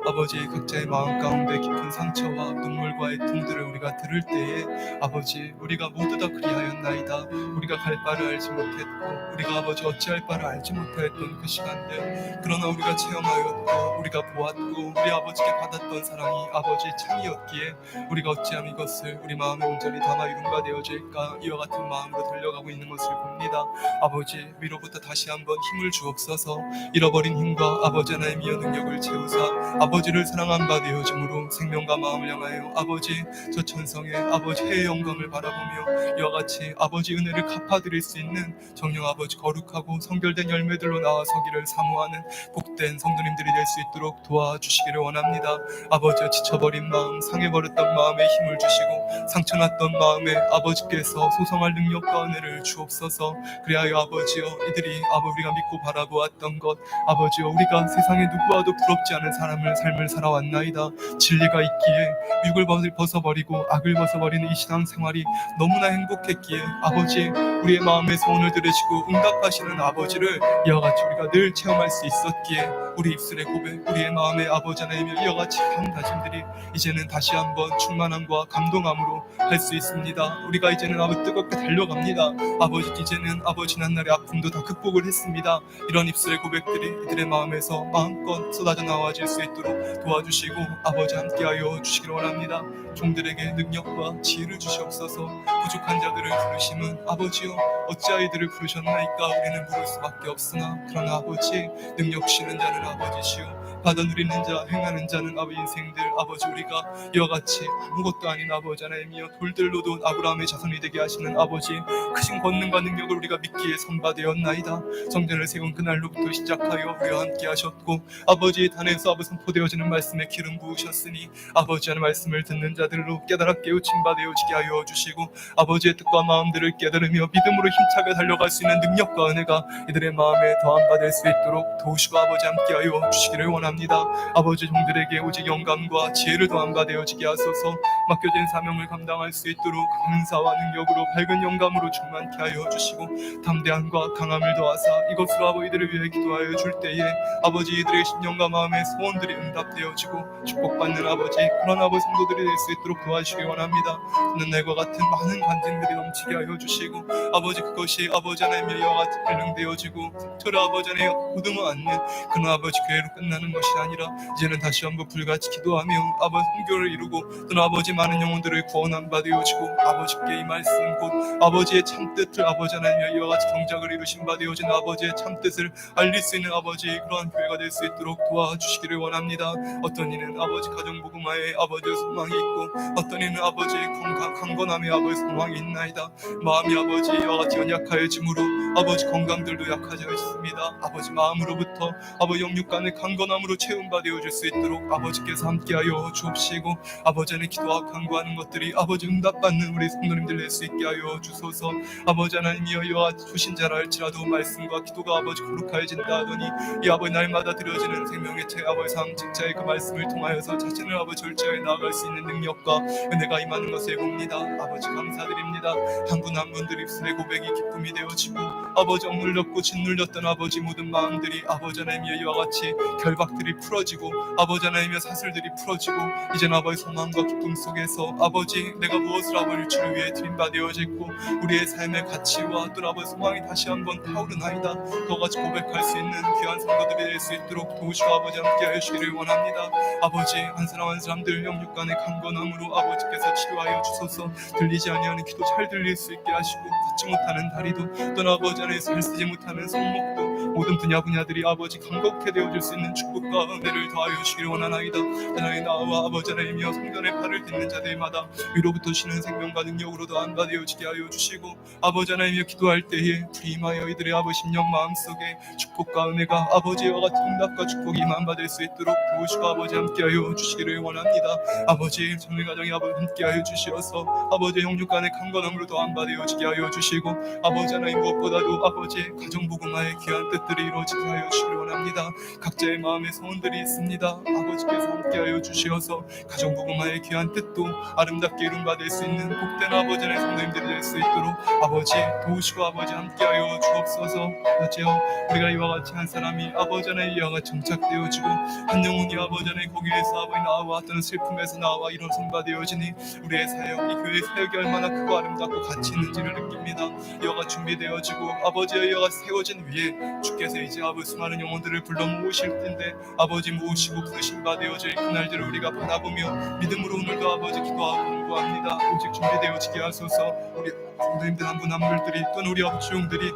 아버지 각자의 마음 가운데 깊은 상처와 눈물과 애통들을 우리가 들을 때에 아버지 우리가 모두 다 그리하였나이다. 우리가 갈 바를 알지 못했고 우리가 아버지 어찌할 바를 알지 못하였던 그 시간들 그러나 우리가 체험하였고 우리가 보았고 우리 아버지께 받았던 사랑이 아버지 참이었기에 우리가 어찌함 이것을 우리 마음에 온전히 담아 이룬 바 되어질까 이와 같은 마음으로 달려가고 있는 것을 봅니다. 아버지 위로부터 다시 한번 힘을 주옵소서. 잃어버린 힘과 아버지 하나님의 능력을 채우사 아버지를 사랑한 바 되어짐으로 생명과 마음을 향하여 아버지 저 천성의 아버지 해의 영광을 바라보며 이와 같이 아버지 은혜를 갚아드릴 수 있는 정령 아버지 거룩하고 성결된 열매들로 나아서기를 사모하는 복된 성도님들이 될 수 있도록 도와주시기를 원합니다. 아버지여 지쳐버린 마음 상해버렸던 마음에 힘을 주시고 상처났던 마음에 아버지께서 소성할 능력과 은혜를 주옵소서. 그리하여 아버지여 이들이 우리가 믿고 바라보았던 것 아버지여 우리가 세상에 누구와도 부럽지 않은 삶을 살아왔나이다. 진리가 있기에 육을 벗어버리고 악을 벗어버리는 이 신앙생활이 너무나 행복했기에 아버지 우리의 마음의 소원을 들으시고 응답하시는 아버지를 이와 같이 우리가 늘 체험할 수 있었기에 우리 입술의 고백 우리의 마음의 아버지 하나님의 이와 같이 한 다짐들이 이제는 다시 한번 충만함과 감동함으로 할 수 있습니다. 우리가 이제는 아버지 뜨겁게 달려갑니다. 아버지 이제는 아버지 지난날의 아픔도 다 극복을 했습니다. 이런 입술의 고백들이 이들의 마음에서 마음껏 쏟아져 나와질 수 있도록 도와주시고 아버지 함께하여 주시기를 원합니다. 종들에게 능력과 지혜를 주시옵소서. 부족한 자들을 부르심은 아버지여 어찌 아이들을 부르셨나이까 우리는 부를 수밖에 없으나 그러나 아버지 능력 주시는 자는 아버지시오 받아 누리는 자 행하는 자는 아버지 인생들 아버지 우리가 이와 같이 아무것도 아닌 아버지 하나님이여 돌들로도 아브라함의 자손이 되게 하시는 아버지 크신 권능과 능력을 우리가 믿기에 선바되었나이다. 성전을 세운 그날로부터 시작하여 우리와 함께 하셨고 아버지의 단에서 아버지 선포되어지는 말씀에 기름 부으셨으니 아버지 하는 말씀을 듣는 자들로 깨달아 깨우친 바 되어지게 하여 주시고 아버지의 뜻과 마음들을 깨달으며 믿음으로 힘차게 달려갈 수 있는 능력과 은혜가 이들의 마음에 더한 바 될 수 있도록 도우시고 아버지 함께하여 주시기를 원합니다. 아버지 종들에게 오직 영감과 지혜를 더한 바 되어지게 하소서. 맡겨진 사명을 감당할 수 있도록 은사와 능력으로 밝은 영감으로 충만케 하여 주시고 담대함과 강함을 더하사 이것으로 아버지들을 위해 기도하여 줄 때에 아버지 이들의 심령과 마음의 소원들이 응답되어지고 축복받는 아버지 그런 아버지 성도들이 될 수 있도록 도와주시기 원합니다. 듣는 날과 같은 많은 간증들이 넘치게 하여 주시고 아버지 그것이 아버지 하나님의 이와 같이 발령되어지고 저를 아버지 하나님 거두어 않는 그런 아버지 교회로 끝나는 것이 아니라 이제는 다시 한번 불같이 기도하며 아버지 성교를 이루고 또는 아버지 많은 영혼들을 구원한 바 되어지고 아버지께 이 말씀 곧 아버지의 참뜻을 아버지 하나님의 이와 같이 경작을 이루신 바 되어진 아버지의 참뜻을 알릴 수 있는 아버지 그러한 교회가 될 수 있도록 도와주시기를 원합니다. 어떤 이는 아버지 가정복음화에 아버지의 소망이 있고 어떤 이는 아버지 강건함에 아버지 소망이 있나이다. 마음이 아버지 이와 같이 아버지 연약하여짐으로 아버지 건강들도 약해져 있습니다. 아버지 마음으로부터 아버지 영육간의 강건함으로 채움받아줄 수 있도록 아버지께서 함께하여 주옵시고 아버지는 기도와 간구하는 것들이 아버지 응답받는 우리 성도님들 낼 수 있게 하여 주소서. 아버지 하나님이여 이와 주신 자라 할지라도 말씀과 기도가 아버지 거룩하여진다 하더니 이 아버지 날마다 드려지는 생명의 제 아버지 상직자의 그 말씀을 통하여서 자신을 아버지 절제하여 나아갈 수 있는 능력과 은혜가 임하는 것을 봅니다. 아버지 감사드립니다. 한 분 한 분들 입술의 고백이 기쁨이 되어지고 아버지 억눌렸고 짓눌렸던 아버지 모든 마음들이 아버지 하나님이여 이와 같이 결박들이 풀어지고 아버지 하나님이여 사슬들이 풀어지고 이제는 아버지 소망과 기쁨 속에서 아버지 내가 무엇을 아버지 주를 위해 드림받아야겠고 우리의 삶의 가치와 또 아버지 소망이 다시 한번 타오르나이다. 그같이 고백할 수 있는 귀한 성도들이 될 수 있도록 도우시고 아버지 함께하여 주시기를 원합니다. 아버지 한 사람 한 사람들 영육간의 강건함으로 아버지께서 치료하여 주소서. 들리지 아니하는 기도 잘 들릴 수 있게 하시고 걷지 못하는 다리도 또 아버지 안에 잘 쓰지 못하는 손목도 모든 분야들이 아버지 강건케 되어줄 수 있는 축복과 은혜를 더하여 주시기를 원하나이다. 하나님 나와 아버지 하나님이여 성전의 팔을 딛는 자들마다 위로부터 쉬는 생명과 능력으로도 안받아지게 하여 주시고 아버지 하나님이여 기도할 때에 불임하여 이들의 아버지 심령 마음속에 축복과 은혜가 아버지와 같은 응답과 축복이 임한받을 수 있도록 도우시고 아버지 함께하여 주시기를 원합니다. 아버지 정리 가정이 아버지 함께하여 주시어서 아버지 영육간의 강건함으로 더 안받아지게 하여 주시고 아버지 하나님 무엇보다도 아버지 가정복음화의 귀한 뜻들이 이루어지게 하여 주시기를 원합니다. 각자의 마음의 소원들이 있습니다. 아버지께서 함께하여 주시어서 가정복음화의 귀한 뜻도 아름답게 이룬받을 수 있는 복된 아버지의 성도님들이 될 수 있도록 아버지 도우시고 아버지 함께하여 주옵소서. 아버지여 우리가 이와 같이 한 사람이 아버지 하나님 이와 같이 정착되어지고 한 영혼이 아버지 하나님 거기에서 아버지 나와 어떤 슬픔에서 나와 이런 선바되어지니 우리의 사역 이 교회의 사역이 얼마나 크고 아름답고 가치 있는지를 느낍니다. 이와 같이 준비되어지고 아버지의 이와 같이 세워진 위에 주께서 이제 아버지 수많은 영혼들을 불러 모으실 텐데 아버지 모으시고 부르신 바 되어질 그날들을 우리가 바라보며 믿음으로 오늘도 아버지 기도하고 공부합니다. 오직 준비되어지게 하소서. 우리 성도님들 한 분 한 분들이 또는 우리 아버지용들이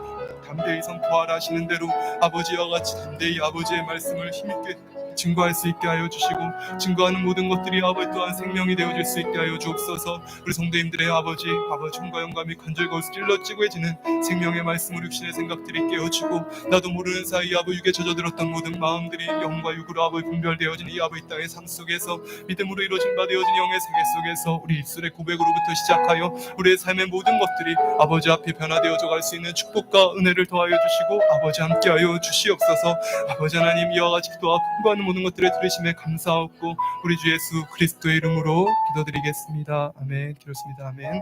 담대히 선포하라 하시는 대로 아버지와 같이 담대히 아버지의 말씀을 힘있게 증거할 수 있게 하여 주시고 증거하는 모든 것들이 아버지 또한 생명이 되어질 수 있게 하여 주옵소서. 우리 성도님들의 아버지 총과 영감이 간절거리서 찔러찌고해지는 생명의 말씀으로 육신의 생각들이 깨어지고 나도 모르는 사이 아버지 육에 젖어들었던 모든 마음들이 영과 육으로 아버지 분별되어진 이 아버지 땅의 삶 속에서 믿음으로 이루어진 바 되어진 영의 세계 속에서 우리 입술의 고백으로부터 시작하여 우리의 삶의 모든 것들이 아버지 앞에 변화되어져 갈 수 있는 축복과 은혜를 더하여 주시고 아버지 함께하여 주시옵소서. 아버지 하나님 이와 같이 기도하고 공부하는 모든 것들을 들으심에 감사하옵고 우리 주 예수 그리스도의 이름으로 기도드리겠습니다. 아멘. 기도했습니다. 아멘.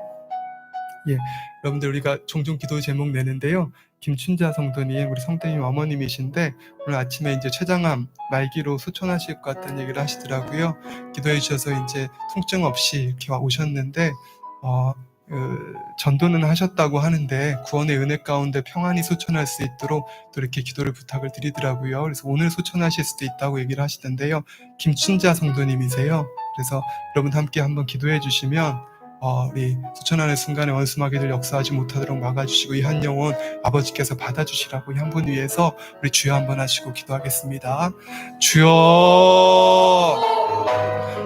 예, 여러분들 우리가 종종 기도 제목 내는데요. 김춘자 성도님, 우리 성도님 어머님이신데 오늘 아침에 이제 췌장암 말기로 소천하실 것 같다는 얘기를 하시더라고요. 기도해 주셔서 이제 통증 없이 이렇게 오셨는데 전도는 하셨다고 하는데 구원의 은혜 가운데 평안히 소천할 수 있도록 또 이렇게 기도를 부탁을 드리더라고요. 그래서 오늘 소천하실 수도 있다고 얘기를 하시던데요. 김춘자 성도님이세요. 그래서 여러분 함께 한번 기도해 주시면 우리 소천하는 순간에 원수마귀들 역사하지 못하도록 막아주시고 이 한 영혼 아버지께서 받아주시라고 이 한 분 위해서 우리 주여 한번 하시고 기도하겠습니다. 주여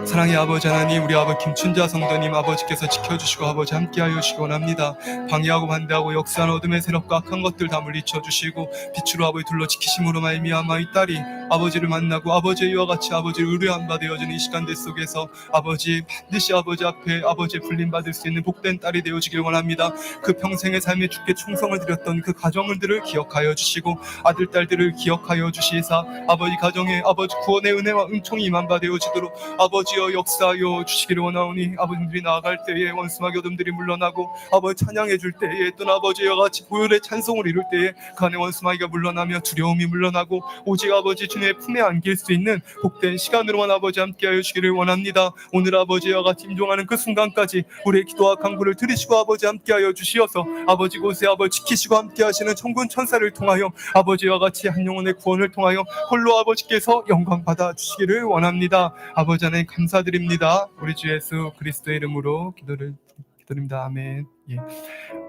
사랑의 아버지 하나님, 우리 아버지 김춘자 성도님 아버지께서 지켜주시고 아버지 함께하여 주시기 원합니다. 방해하고 반대하고 역사한 어둠의 세력과 악한 것들 다 물리쳐주시고 빛으로 아버지 둘러 지키심으로 말미암아 이 딸이 아버지를 만나고 아버지의 이와 같이 아버지를 의뢰한 바 되어진 이 시간들 속에서 아버지 반드시 아버지 앞에 아버지의 불림받을 수 있는 복된 딸이 되어지길 원합니다. 그 평생의 삶에 주께 충성을 드렸던 그 가정들을 기억하여 주시고 아들 딸들을 기억하여 주시사 아버지 가정에 아버지 구원의 은혜와 은총이 임한 바 되어지도록 아버지여 역사하여 주시기를 원하오니 아버지들이 나아갈 때에 원수마귀 어둠들이 물러나고 아버지 찬양해 줄 때에 또 아버지와 같이 보혈의 찬송을 이룰 때에 그 안에 원수마귀가 물러나며 두려움이 물러나고 오직 아버지 주님의 품에 안길 수 있는 복된 시간으로만 아버지 함께하여 주시기를 원합니다. 오늘 아버지와 같이 임종하는 그 순간까지 우리의 기도와 간구를 들으시고 아버지 함께하여 주시어서 아버지 곳에 아버지 지키시고 함께하시는 천군 천사를 통하여 아버지와 같이 한 영혼의 구원을 통하여 홀로 아버지께서 영광 받아 주시기를 원합니다. 아버지 하나님 감사드립니다. 우리 주 예수 그리스도의 이름으로 기도드립니다. 아멘. 예.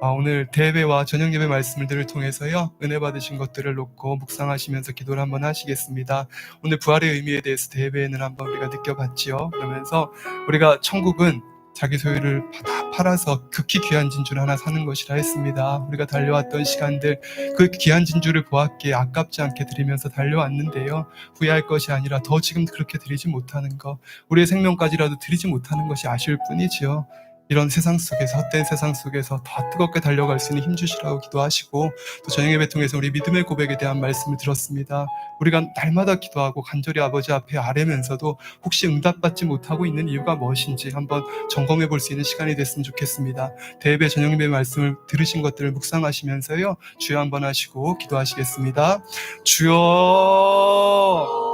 오늘 대회와 저녁 예배 말씀들을 통해서요 은혜 받으신 것들을 놓고 묵상하시면서 기도를 한번 하시겠습니다. 오늘 부활의 의미에 대해서 대회는 한번 우리가 느껴봤지요. 그러면서 우리가 천국은 자기 소유를 다 팔아서 극히 귀한 진주를 하나 사는 것이라 했습니다. 우리가 달려왔던 시간들, 그 귀한 진주를 보았기에 아깝지 않게 드리면서 달려왔는데요. 후회할 것이 아니라 더 지금 그렇게 드리지 못하는 것, 우리의 생명까지라도 드리지 못하는 것이 아쉬울 뿐이지요. 이런 세상 속에서, 헛된 세상 속에서 더 뜨겁게 달려갈 수 있는 힘 주시라고 기도하시고, 또 저녁 예배 통해서 우리 믿음의 고백에 대한 말씀을 들었습니다. 우리가 날마다 기도하고 간절히 아버지 앞에 아뢰면서도 혹시 응답받지 못하고 있는 이유가 무엇인지 한번 점검해 볼 수 있는 시간이 됐으면 좋겠습니다. 대예배 저녁 예배 말씀을 들으신 것들을 묵상하시면서요, 주여 한번 하시고 기도하시겠습니다. 주여,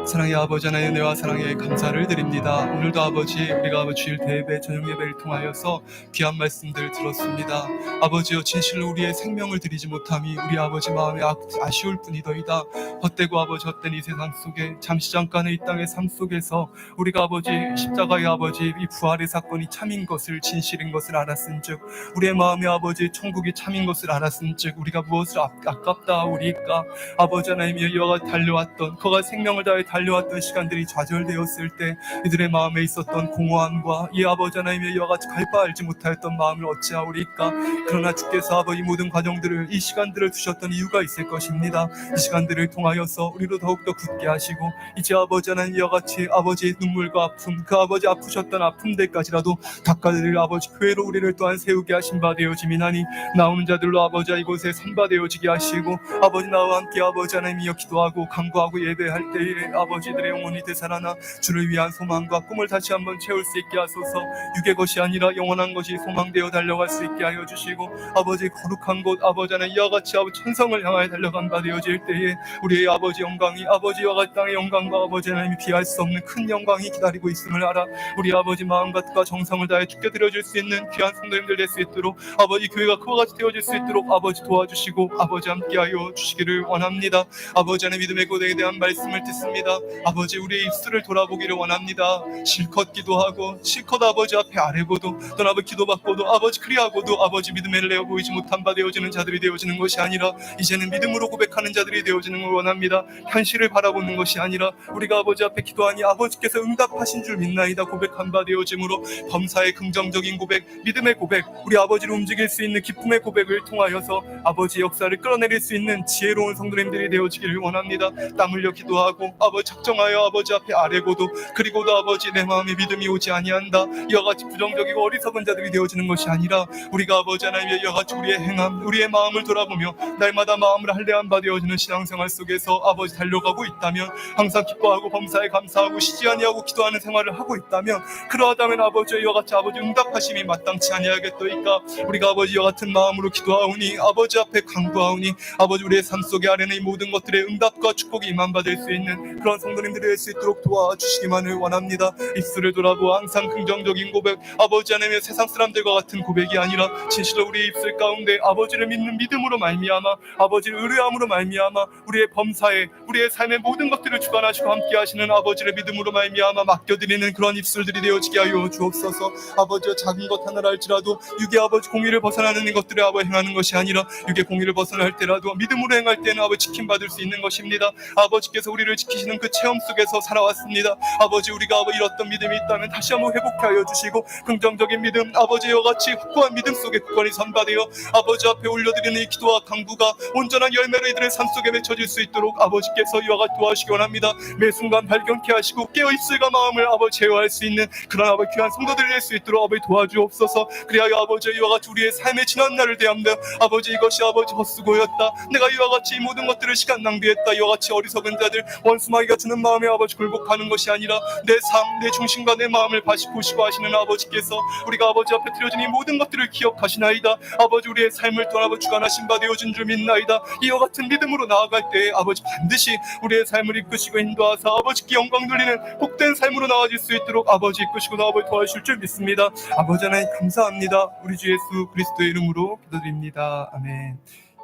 사랑의 아버지 하나님의 은혜와 사랑에 감사를 드립니다. 오늘도 아버지, 우리가 아버지 주일 대예배 저녁 예배를 통하여서 귀한 말씀들 들었습니다. 아버지여, 진실로 우리의 생명을 드리지 못함이 우리 아버지 마음에 아쉬울 뿐이더이다. 헛되고 아버지 헛된 이 세상 속에 잠시 잠깐의 이 땅의 삶 속에서 우리가 아버지 십자가의 아버지 이 부활의 사건이 참인 것을, 진실인 것을 알았은즉, 우리의 마음에 아버지 천국이 참인 것을 알았은즉 우리가 무엇을 아깝다 하오리까. 아버지 하나님이여, 이와 같이 달려왔던, 그가 생명을 다해 달려왔던 시간들이 좌절되었을 때 이들의 마음에 있었던 공허함과 이 아버지 하나님의 이와 같이 갈 바 알지 못하였던 마음을 어찌하오리까. 그러나 주께서 아버지 모든 과정들을, 이 시간들을 두셨던 이유가 있을 것입니다. 이 시간들을 통하여서 우리로 더욱더 굳게 하시고, 이제 아버지 하나님 이와 같이 아버지 눈물과 아픔, 그 아버지 아프셨던 아픔들까지라도 닦아드릴 아버지 교회로 우리를 또한 세우게 하신 바 되어짐이나니, 나오는 자들로 아버지와 이곳에 선바 되어지게 하시고, 아버지 나와 함께 아버지 하나님이여 기도하고 간구하고 예배할 때에 아버지들의 영혼이 되살아나 주를 위한 소망과 꿈을 다시 한번 채울 수 있게 하소서. 육의 것이 아니라 영원한 것이 소망되어 달려갈 수 있게 하여 주시고, 아버지 거룩한 곳 아버지 하나님 이와 같이 아버지 천성을 향하여 달려간 바 되어질 때에 우리의 아버지 영광이, 아버지와 같이 땅의 영광과 아버지 하나님이 비할 수 없는 큰 영광이 기다리고 있음을 알아 우리 아버지 마음과 뜻과 정성을 다해 주께 드려줄 수 있는 귀한 성도님들 될 수 있도록 아버지 교회가 그와 같이 되어질 수 있도록 아버지 도와주시고 아버지 함께하여 주시기를 원합니다. 아버지 하나님 믿음의 고백에 대한 말씀을 듣습니다. 아버지 우리의 입술을 돌아보기를 원합니다. 실컷 기도하고 실컷 아버지 앞에 아뢰고도 또 아버지 기도받고도 아버지 그리하고도 아버지 믿음을 내어 보이지 못한 바 되어지는 자들이 되어지는 것이 아니라 이제는 믿음으로 고백하는 자들이 되어지는 걸 원합니다. 현실을 바라보는 것이 아니라 우리가 아버지 앞에 기도하니 아버지께서 응답하신 줄 믿나이다 고백한 바 되어지므로 범사의 긍정적인 고백, 믿음의 고백, 우리 아버지를 움직일 수 있는 기쁨의 고백을 통하여서 아버지 역사를 끌어내릴 수 있는 지혜로운 성도님들이 되어지기를 원합니다. 땀 흘려 기도하고 아버지 작정하여 아버지 앞에 아뢰고도 그리고도 아버지 내 마음에 믿음이 오지 아니한다, 이와 같이 부정적이고 어리석은 자들이 되어지는 것이 아니라 우리가 아버지 하나님의 이와 같이 우리의 행함, 우리의 마음을 돌아보며 날마다 마음을 할례한 바 되어지는 신앙생활 속에서 아버지 달려가고 있다면, 항상 기뻐하고 범사에 감사하고 쉬지 아니하고 기도하는 생활을 하고 있다면, 그러하다면 아버지 이와 같이 아버지 응답하심이 마땅치 아니하겠더이까. 우리가 아버지 이와 같은 마음으로 기도하오니 아버지 앞에 간구하오니 아버지 우리의 삶 속에 아뢰는 이 모든 것들의 응답과 축복이 임한받을 수 있는 그런 성도님들이 될 수 있도록 도와주시기만을 원합니다. 입술을 돌아보아 항상 긍정적인 고백, 아버지 하나님의 세상 사람들과 같은 고백이 아니라 진실로 우리의 입술 가운데 아버지를 믿는 믿음으로 말미암아 아버지를 의뢰함으로 말미암아 우리의 범사에 우리의 삶의 모든 것들을 주관하시고 함께 하시는 아버지를 믿음으로 말미암아 맡겨드리는 그런 입술들이 되어지게 하여 주옵소서. 아버지여 작은 것 하나를 할지라도 육의 아버지 공의를 벗어나는 것들을 아버지 행하는 것이 아니라 육의 공의를 벗어날 때라도 믿음으로 행할 때는 아버지 지킴받을 수 있는 것입니다. 아버지께서 우리를 지키시는 그 체험 속에서 살아왔습니다. 아버지 우리가 아버지 잃었던 믿음이 있다면 다시 한번 회복해 하여 주시고 긍정적인 믿음, 아버지와 같이 확고한 믿음 속에 굳건히 선바되어 아버지 앞에 올려드리는 이 기도와 강구가 온전한 열매로 이들의 삶 속에 맺혀질 수 있도록 아버지께서 이와 같이 도와주시기 원합니다. 매 순간 발견케 하시고 깨어 입술과 마음을 아버지 제어할 수 있는 그런 아버지 귀한 성도들이 될 수 있도록 아버지 도와주옵소서. 그리하여 아버지 이와 같이 우리의 삶의 지난 날을 대합니다. 아버지 이것이 아버지 헛수고였다, 내가 이와 같이 이 모든 것들을 시간 낭비했다, 이와 같이 어리석은 자들 원수마귀가 주는 마음에 아버지 굴복하는 것이 아니라 내 삶, 내 중심과 내 마음을 보시고 하시는 아버지께서 우리가 아버지 앞에 드려진 이 모든 것들을 기억하시나이다. 아버지 우리의 삶을 떠나고 주관하신 바 되어진 줄 믿나이다. 이와 같은 믿음으로 나아갈 때에 아버지 반드시 우리의 삶을 이끄시고 인도하사 아버지께 영광 돌리는 복된 삶으로 나아질 수 있도록 아버지 이끄시고 아버지 도와주실 줄 믿습니다. 아버지 하나님 감사합니다. 우리 주 예수 그리스도의 이름으로 기도드립니다. 아멘.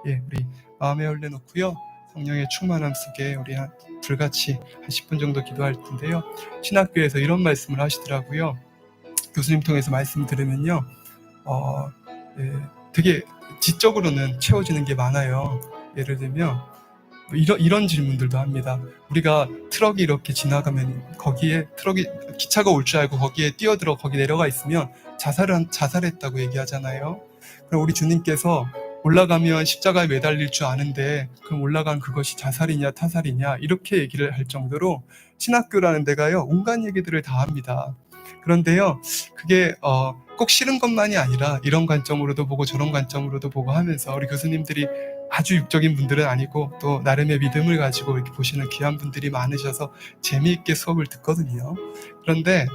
예, 우리 마음에 올려놓고요, 성령의 충만함 속에 우리 불같이 한 10분 정도 기도할 텐데요. 신학교에서 이런 말씀을 하시더라고요. 교수님 통해서 말씀 들으면요, 되게 지적으로는 채워지는 게 많아요. 예를 들면 이런 질문들도 합니다. 우리가 트럭이 이렇게 지나가면 거기에 트럭이 기차가 올 줄 알고 거기에 뛰어들어 거기 내려가 있으면 자살했다고 얘기하잖아요. 그럼 우리 주님께서 올라가면 십자가에 매달릴 줄 아는데 그럼 올라간 그것이 자살이냐 타살이냐 이렇게 얘기를 할 정도로 신학교라는 데가요 온갖 얘기들을 다 합니다. 그런데요 그게 꼭 싫은 것만이 아니라 이런 관점으로도 보고 저런 관점으로도 보고 하면서 우리 교수님들이 아주 육적인 분들은 아니고 또 나름의 믿음을 가지고 이렇게 보시는 귀한 분들이 많으셔서 재미있게 수업을 듣거든요. 그런데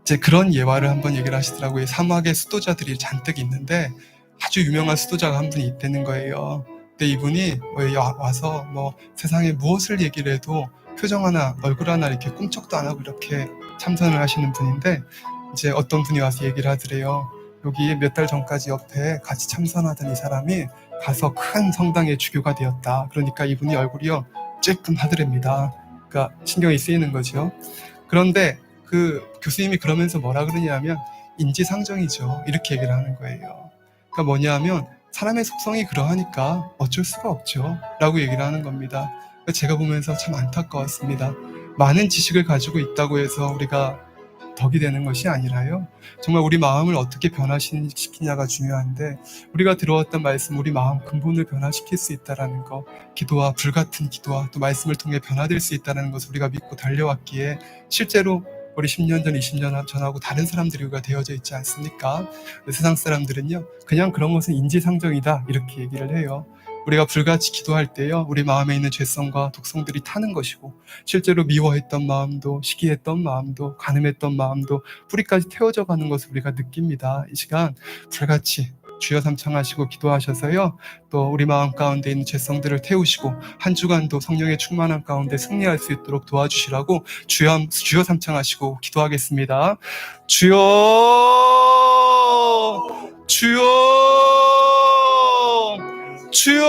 이제 그런 예화를 한번 얘기를 하시더라고요. 사막에 수도자들이 잔뜩 있는데 아주 유명한 수도자가 한 분이 있다는 거예요. 근데 이분이 와서 세상에 무엇을 얘기를 해도 표정 하나, 얼굴 하나 이렇게 꿈쩍도 안 하고 이렇게 참선을 하시는 분인데 이제 어떤 분이 와서 얘기를 하더래요. 여기 몇 달 전까지 옆에 같이 참선하던 이 사람이 가서 큰 성당의 주교가 되었다. 그러니까 이분이 얼굴이요 쬐끔하더랍니다. 그러니까 신경이 쓰이는 거죠. 그런데 그 교수님이 그러면서 뭐라 그러냐면 인지상정이죠. 이렇게 얘기를 하는 거예요. 그러니까 뭐냐면 사람의 속성이 그러하니까 어쩔 수가 없죠. 라고 얘기를 하는 겁니다. 제가 보면서 참 안타까웠습니다. 많은 지식을 가지고 있다고 해서 우리가 덕이 되는 것이 아니라요. 정말 우리 마음을 어떻게 변화시키냐가 중요한데 우리가 들어왔던 말씀, 우리 마음 근본을 변화시킬 수 있다는 거, 기도와 불같은 기도와 또 말씀을 통해 변화될 수 있다는 것을 우리가 믿고 달려왔기에 실제로 우리 10년 전, 20년 전하고 다른 사람들이 우리가 되어져 있지 않습니까? 세상 사람들은요, 그냥 그런 것은 인지상정이다 이렇게 얘기를 해요. 우리가 불같이 기도할 때요, 우리 마음에 있는 죄성과 독성들이 타는 것이고 실제로 미워했던 마음도, 시기했던 마음도, 간음했던 마음도 뿌리까지 태워져 가는 것을 우리가 느낍니다. 이 시간 불같이 주여 삼창하시고 기도하셔서요, 또 우리 마음 가운데 있는 죄성들을 태우시고 한 주간도 성령의 충만함 가운데 승리할 수 있도록 도와주시라고 주여 삼창하시고 기도하겠습니다. 주여, 주여, 주여.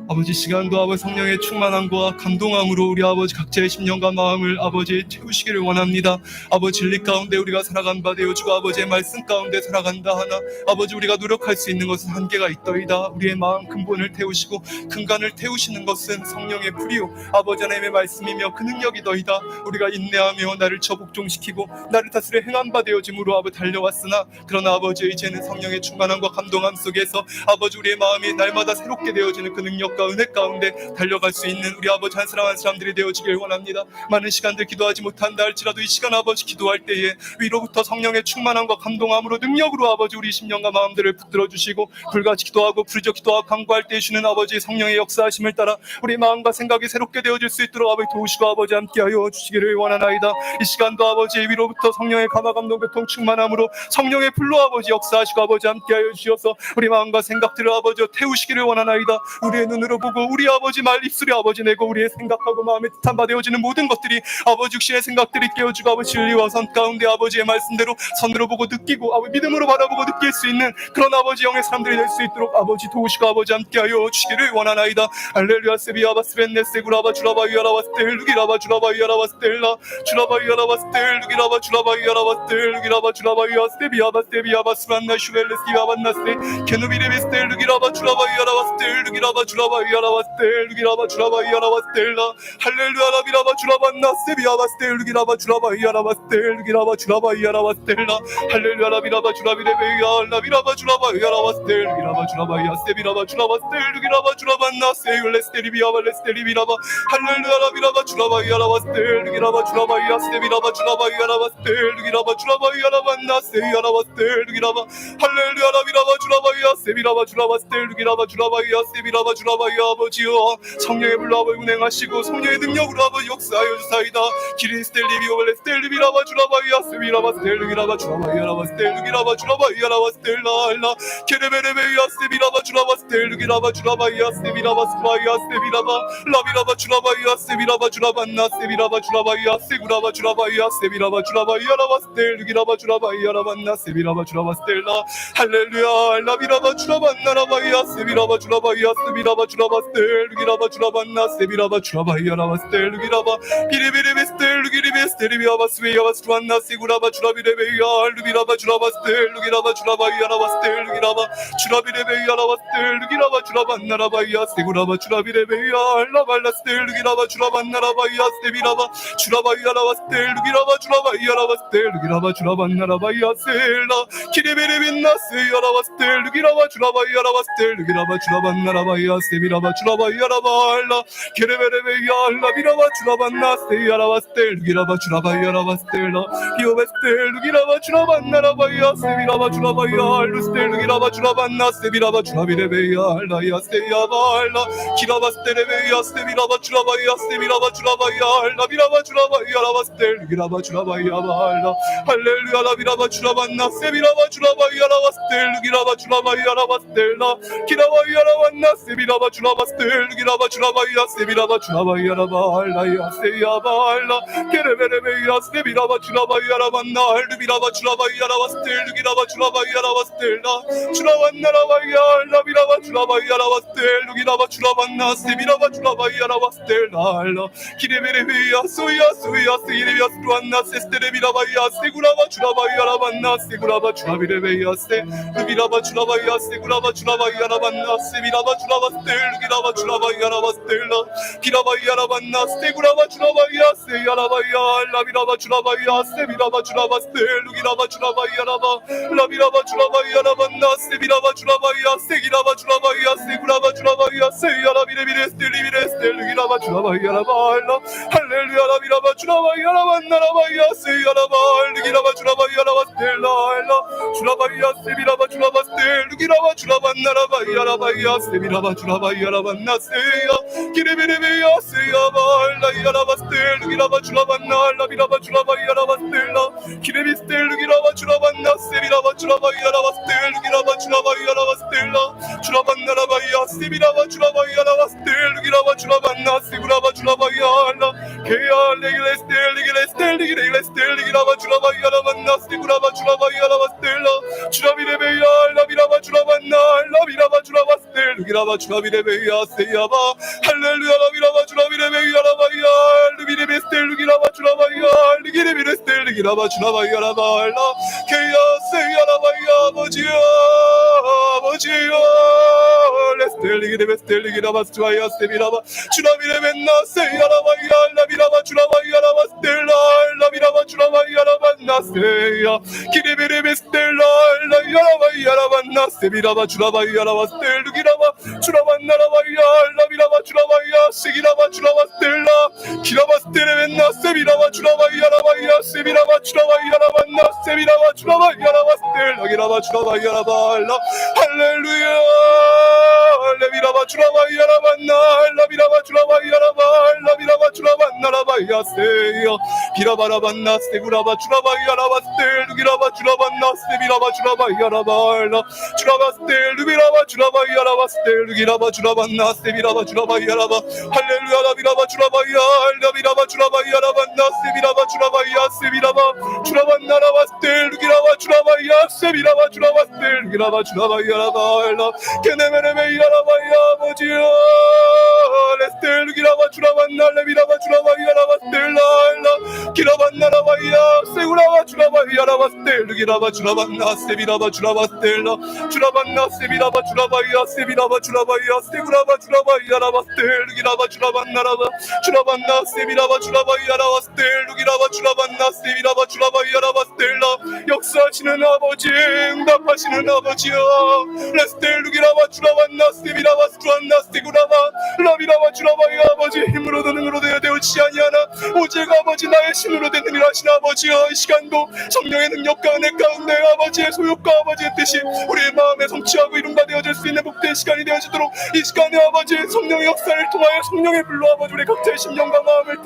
아버지, 시간도 아버지 성령의 충만함과 감동함으로 우리 아버지 각자의 심령과 마음을 아버지 채우시기를 원합니다. 아버지 진리 가운데 우리가 살아간 바 되어주고 아버지의 말씀 가운데 살아간다 하나 아버지 우리가 노력할 수 있는 것은 한계가 있더이다. 우리의 마음 근본을 태우시고 근간을 태우시는 것은 성령의 불이요 아버지 하나님의 말씀이며 그 능력이더이다. 우리가 인내하며 나를 저복종시키고 나를 다스려 행한 바 되어짐으로 아버지 달려왔으나 그러나 아버지 이제는 성령의 충만함과 감동함 속에서 아버지 우리의 마음이 날마다 새롭게 되어지는 그 능력과 은혜 가운데 달려갈 수 있는 우리 아버지 한 사람 한 사람들이 되어지길 원합니다. 많은 시간들 기도하지 못한다 할지라도 이 시간 아버지 기도할 때에 위로부터 성령의 충만함과 감동함으로 능력으로 아버지 우리 심령과 마음들을 붙들어 주시고 불같이 기도하고 부르짖어 기도하고 간구할 때 주시는 아버지 성령의 역사하심을 따라 우리 마음과 생각이 새롭게 되어질 수 있도록 아버지 도우시고 아버지 함께하여 주시기를 원하나이다. 이 시간도 아버지 위로부터 성령의 감화 감동 교통 충만함으로 성령의 불로 아버지 역사하시고 아버지 함께하여 주셔서 우리 마음과 생각들을 아버지 태우시기를 원하나이다. 우리의 눈으로 보고 우리 아버지 말 입술이 아버지 내고 우리의 생각하고 마음에 뜻한 바 되어지는 모든 것들이 아버지 육신의 생각들이 깨워주고 아버지 진리와 선 가운데 아버지의 말씀대로 선으로 보고 느끼고 아버지 믿음으로 바라보고 느낄 수 있는 그런 아버지 영의 사람들이 될 수 있도록 아버지 도우시고 아버지 함께하여 주시기를 원하나이다. 할렐루야 세비아바 스벤네세구라바 주라바 이아라바 스텔 루기라바 주라바 이아라바 스텔라 주라바 이아라바 스텔 루기라바 주라바 이아라바 스텔 루기라바 주라바 이아 스테비아바 스테비아바 수란나 슈벨레스키아바 나스테 케누비레비 스텔 루기라바 주라바 이아라바 스텔 루기라바 주라바 이아라바 스텔 루기라바 주라바 이아라바 스텔라 할렐루야 라비라바 주라바 나세비아바 스텔 루기라바 주라바 이아라바 스텔 루기라바 주라바 이아라바 스텔라 할렐루야 라비라바 주라비레베이아 라비라바 주라바 이아라바 스텔 루기라바 주라바 이아 세비라바 주라바 스텔 루기라바 주라바 나세율레 스텔리비아바 레스텔리비라바 할렐루야 라비라바 주라바 이아라바 스텔 루기라바 주라바 이아 세비라바 주라바 이아라바 스텔 루기라바 주라바 이아라바 나세이아라바 스텔 루기라바 할렐루야 라비라바 주라바 이아 세비라바 주라바 스텔 루기라바 주라바 이아 세비라바 주라바 이아 아버지여 성령의 불로 아버지 운행하시고 성령의 능력으로 아버지 역사하여 주사이다. 기리스텔리비오벨레 스텔리비라바 주라바 이아 세비라바 스텔루기라바 주라바 이아라바 스텔루기라바 주라바 이아라바 스텔라 알라 케레베레베 이아 세비라바 주라바 스텔루기라바 주라바 이아 세비라바 스파이아 세비라바 라비라바 주라바 이아 세비라바 주라바 나 세비라바 주라바 이아 세구라바 주라바 이아 세비라바 주라바 이아라바 스텔루기라바 주라바 이아라바 나 세비라바 주라바 스텔라 할렐루야 라비라바 주라바 나라바 이아 세비라바 주라바 이아 세비라바 주라바 주라바스텔 루기라바 주라반나 세비라바 주라바이야라바스텔 루기라바 비리비리비스텔 루기리비스텔리비아바스위야바스 주안나 세구라바 주라비레베이야 루비라바 주라바스텔 루기라바 주라바이야라바스텔 루기라바 주라비레베이야라바스텔 루기라바 주라반나라바이야 세구라바 주라비레베이야 라발라스텔 루기라바 주라반나라바이야 세비라바 주라바이야라바스텔 루기라바 주라바이야라바스텔 루기라바 주라반나라바이야 셀라 키리비리빈나세야라바스텔 루기라바 주라바이야라바스텔 루기라바 주라반나라바이야 세비라바 주라바이야라발라 키리베레베이야 라비라바 주라반나세야라바스텔 루기라바 주라바이야라바스텔라 비오베스텔 루기라바 주라반나라바이야 세비라바 주라바이야 루스텔 루기라바 주라반나 세비라바 주라비레베이야 라이야 세야발라 키라바스텔레베이야 세비라바 주라바이야 세비라바 주라바이야 라비라바 주라바이야 라바스텔 루기라바 주라바이야 발라 할렐루야 라비라바 주라반나 세비라바 주라바이야 라바스텔 루기라바 주라바이야 라바스텔라 키라바이야 라반나 세비라바 주라바스텔 루기라바 주라바이야 세비라바 주라바이야 라발라야 세야발라 케레베레베이야 세비라바 주라바이야 라반나 루비라바 주라바이야 라바스텔 루기라바 주라바이야 라바스텔라 주라반나 라바이야 라비라바 주라바이야 라바스텔 루기라바 주라반나 세비라바 주라바이야 라바스텔라 키레베레베이야 소야 소야 세이레비야 스루안나 세스테레비라바이야 세구라바 주라바이야 라반나 세구라바 주라비레베이야 세 루비라바 주라바이야 세구라바 주라바이야 라반나 세비라바 주라바스텔 루기라바 주라바이야 라바스텔라 키라바이야 라반나 세구라바 주라바이야 세야라바이야 라비라바 주라바이야 세비라바 주라바스텔 루기라바 주라바이야 라바 라비라바 주라바이야 라반나 세비라바 주라바이야 세기라바 주라바이야 세구라바 주라바이야 세야라비레비레 스텔리비레 스텔 루기라바 주라바이야 라발라 할렐루야 라비라바 주라바이야 라반나 라바이야 세야라바 루기라바 주라바이야 라바스텔라 주라바이야 세비라바 주라바스텔 루기라바 주라반나 라바이야 라바이야 세비라바 주라바이야 라반나 세야 키레베레베야 세야발라이야 라바스텔 루기라바 주라반나 라비라바 주라바이야 라바스텔라 키레비스텔 루기라바 주라반나 세비라바 주라바이야 라바스텔 루기라바 주라바이야 라바스텔라 주라반나 라바이야 세비라바 주라바이야 라바스텔 루기라바 주라반나 세구라바 주라바이야 라 케야 레길레스텔 리길레스텔 리길레스텔 리기라바 주라바이야 라반나 세구라바 주라바이야 라바스텔라 주라비레베야 라비라바 주라반나 라비라바 주라바스텔 루기라바 주라비레베야 세야바 할렐루야 라비라바 주라비레베야 라바이야 루비레베스텔 루기라바 주라바이야 리기레비레스텔 리기라바 주라바이야 라발라 케야 세야라바이야 아버지야 아버지야 레스텔 리기레베스텔 리기라바 주아야 세비라바 주라비레벤나 세야라바이야 라비라바 주라바이야 라바스텔라 라비라바 주라바이야 라반나 세야 키레베레베스텔라 라야라바이야 라반나 세비라바 주라바이야 라바스텔 루기라바 주라반나 라바이야 라비라바 주라바이야 세기라바 주라바스텔라 키라바스텔레벤나 세비라바 주라바이야 라바이야 세비라바 주라바이야 라반나 세비라바 주라바이야 라바스텔 라기라바 주라바이야 라발라 할렐루야 레비라바 주라바이야 라반나 라비라바 주라바이야 라바 라비라바 주라반나 라바이야 세야 비라바라반나 세구라바 주라바이야 라바스텔 루기라바 주라반나 세비라바 주라바이야 라발라 주라바스텔 루비라바 주라바이야 라바스텔 루기라바 주라반나 세비라바 주라바이야 라바 할렐루야 라비라바 주라바이야 라비라바 주라바이야 라반나 세비라바 주라바이야 세비라바 주라반나 라바스텔 루기라바 주라바이야 세비라바 주라바스텔 루기라바 주라바이야 라발라 케네메레메이야 라바이야 아버지야 레스텔 루기라바 주라반나 레비라바 주라바이야 라바스텔 라일라 기라반나 라바이야 세구라바 주라바이야 라바스텔 루기라바 주라반나 세비라바 주라바스텔 라 주라반나 세비라바 주라바이야 세비라바 주라바이야 세구라바 주라바이야 라바스텔 루기라바 주라반나 라바 주라반나 세비라바 주라바이야 라바스텔 루기라바 주라반나 세비라바 주라바이야 라바스텔 라 역사하시는 아버지 응답하시는 아버지야 레스텔 루기라바 주라반나 세비라바 스투안나 세구라바 라비라바 주라바이야 아버지 힘으로도 능으로도 되었지 아니하나 오직 아버지 나의 신으로 되느니라 하신 아버지여 이 시간도 성령의 능력과 은혜 가운데 아버지의 소욕과 아버지의 뜻이 우리의 마음에 성취하고 이룬바 되어질 수 있는 복된 시간이 되어지도록 이 시간에 아버지 성령의 역사를 통하여 성령의 불로 아버지 우리 각자의 심령과 마음을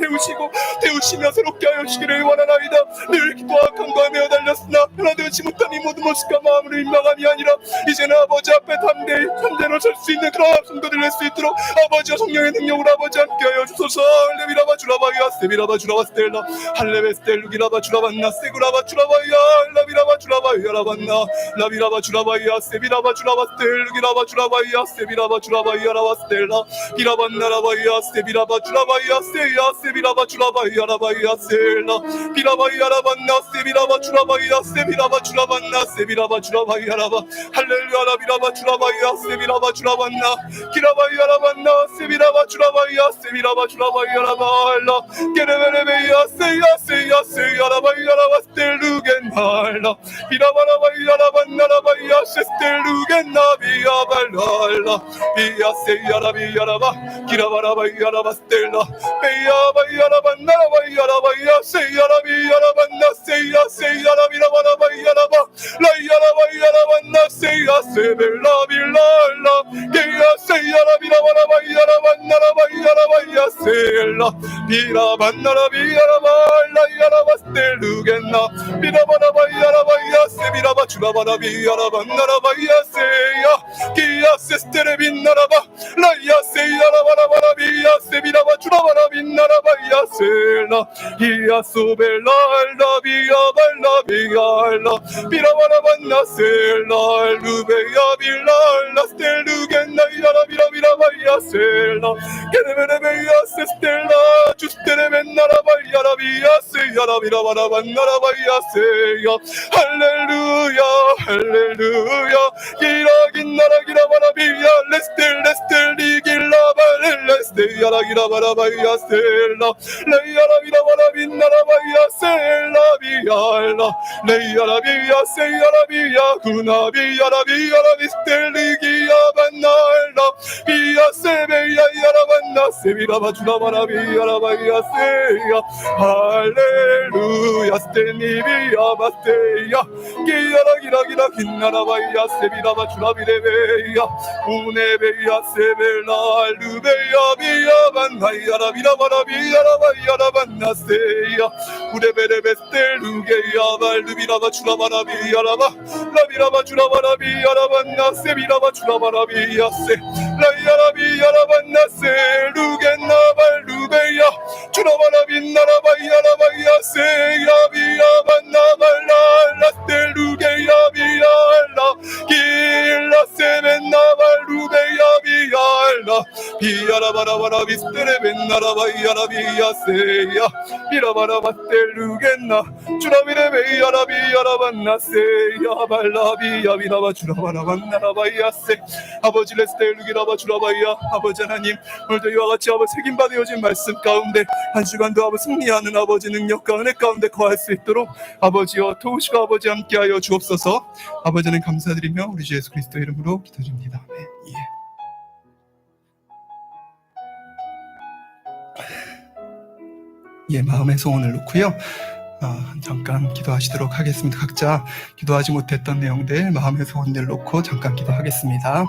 태우시며 새롭게 하여 주시기를 원하나이다. 늘 기도와 간구하며 달렸으나 변화되지 못한 이 모든 모습과 마음으로 민망함이 아니라 이제는 아버지 앞에 담대로 설 수 있는 그런 성도들 낼 수 있도록 아버지와 성령의 능력으로 아버지 함께하여 주소서. 레비라 비라바 주라바야 세비라바 주라바 스텔라 할레베 스텔루기라바 주라반나 세구라바 주라바야 라비라바 주라바야 라반나 라비라바 주라바야 세비라바 주라바 스텔루기라바 주라바야 세비라바 주라바야 라바 스텔라 비라반나 라바야 세비라바 주라바야 세야 세비라바 주라바야 라바야 셀라 비라바야 라반나 세비라바 주라바야 세비라바 주라반나 세비라바 주라바야 라바 할렐루야 라비라바 주라바야 세비라바 주라반나 기라바야 라반나 세비라바 주라바야 세비라바 주라바야 라발라 게레베레베야 세야 세야 세야 라바야 라바 스텔루겐발라 비라바라바야 라반나 라바야 셰스텔루겐나 비야발랄라 비야 세야 라비야 라바 기라바라바야 라바 스텔라 베야바야 라반나 라바야 라바야 세야 라비야 라반나 세야 세야 라비라바라바야 라바 라야 라바야 라반나 세야 세벨라 빌랄라 게야 세야 라비라바라바야 라반나 라바야 라바야 셀라 비라반나 라비야 라바 라야 라바 스텔루겐나 비라바라바야 라바야 세비라바 주라바라비야 라반나 라바야 세야 기야 세스테레빈나 라바 라야 세야 라바라바라비야 세비라바 주라바라빈나 라바야 셀라 기야 소벨라 라비야 발라비야 비라바라반나 셀라 루베야 빌랄라 스텔루겐나 야라비라비라바야 셀라 게레베레베야 세스텔라 주스테레벤나 라바야 라비야 세야 라비라바라반나 라바야 세야 할렐루야 할렐루야 기라긴 나라 기라바라비야 레스텔 레스텔리 길라발 레스테야라 기라바라바야 셀라 레야라비라바라빈 나라바야 셀라 비알라 레야라비야 세야라비야 구나비야라비야라 비스텔리 기야반날라 비야 세베야 야라반나 세비라바 주라바라비야라바야 세야 할렐루야 스테니비야 바스테야 기야라 기라기라 긴나라바야 세비라바 주라비레베야 우네베야 세벨라 루베야 비야반나야라 비라바라비야라바야라반나 세야 우레베레베 스텔루게야 발루비라바 주라바라비야라바 라비라바 주라바라비야라반나 세비라바 주라바라비야 세 라야라비야라반나 세루겐나 발루베야 주라바라빈나라바야라바야 세야 비야반나 발라 스텔루게야 비알라 길라 세벤나 발루베야 비알라 비야라바라바라 비스테레벤나라바야라비야 세야 비라바라바 스텔루겐나 주라비레베야라비야라반나 세야 발라비야 비라바 주라바라반나라바야 세 아버지 레스텔루기라바 주라바야 아버지 하나님 오늘도 이와 같이 아버지 책임받으어진 말씀 가운데 한 주간도 아버지 승리하는 아버지 능력과 은혜 가운데 거할 수 있도록 아버지여 도우시고 아버지 함께하여 주옵소서. 아버지는 감사드리며 우리 주 예수 그리스도 이름으로 기도드립니다. 네, 예, 마음의 소원을 놓고요. 잠깐 기도하시도록 하겠습니다. 각자 기도하지 못했던 내용들 마음의 소원들 놓고 잠깐 기도하겠습니다.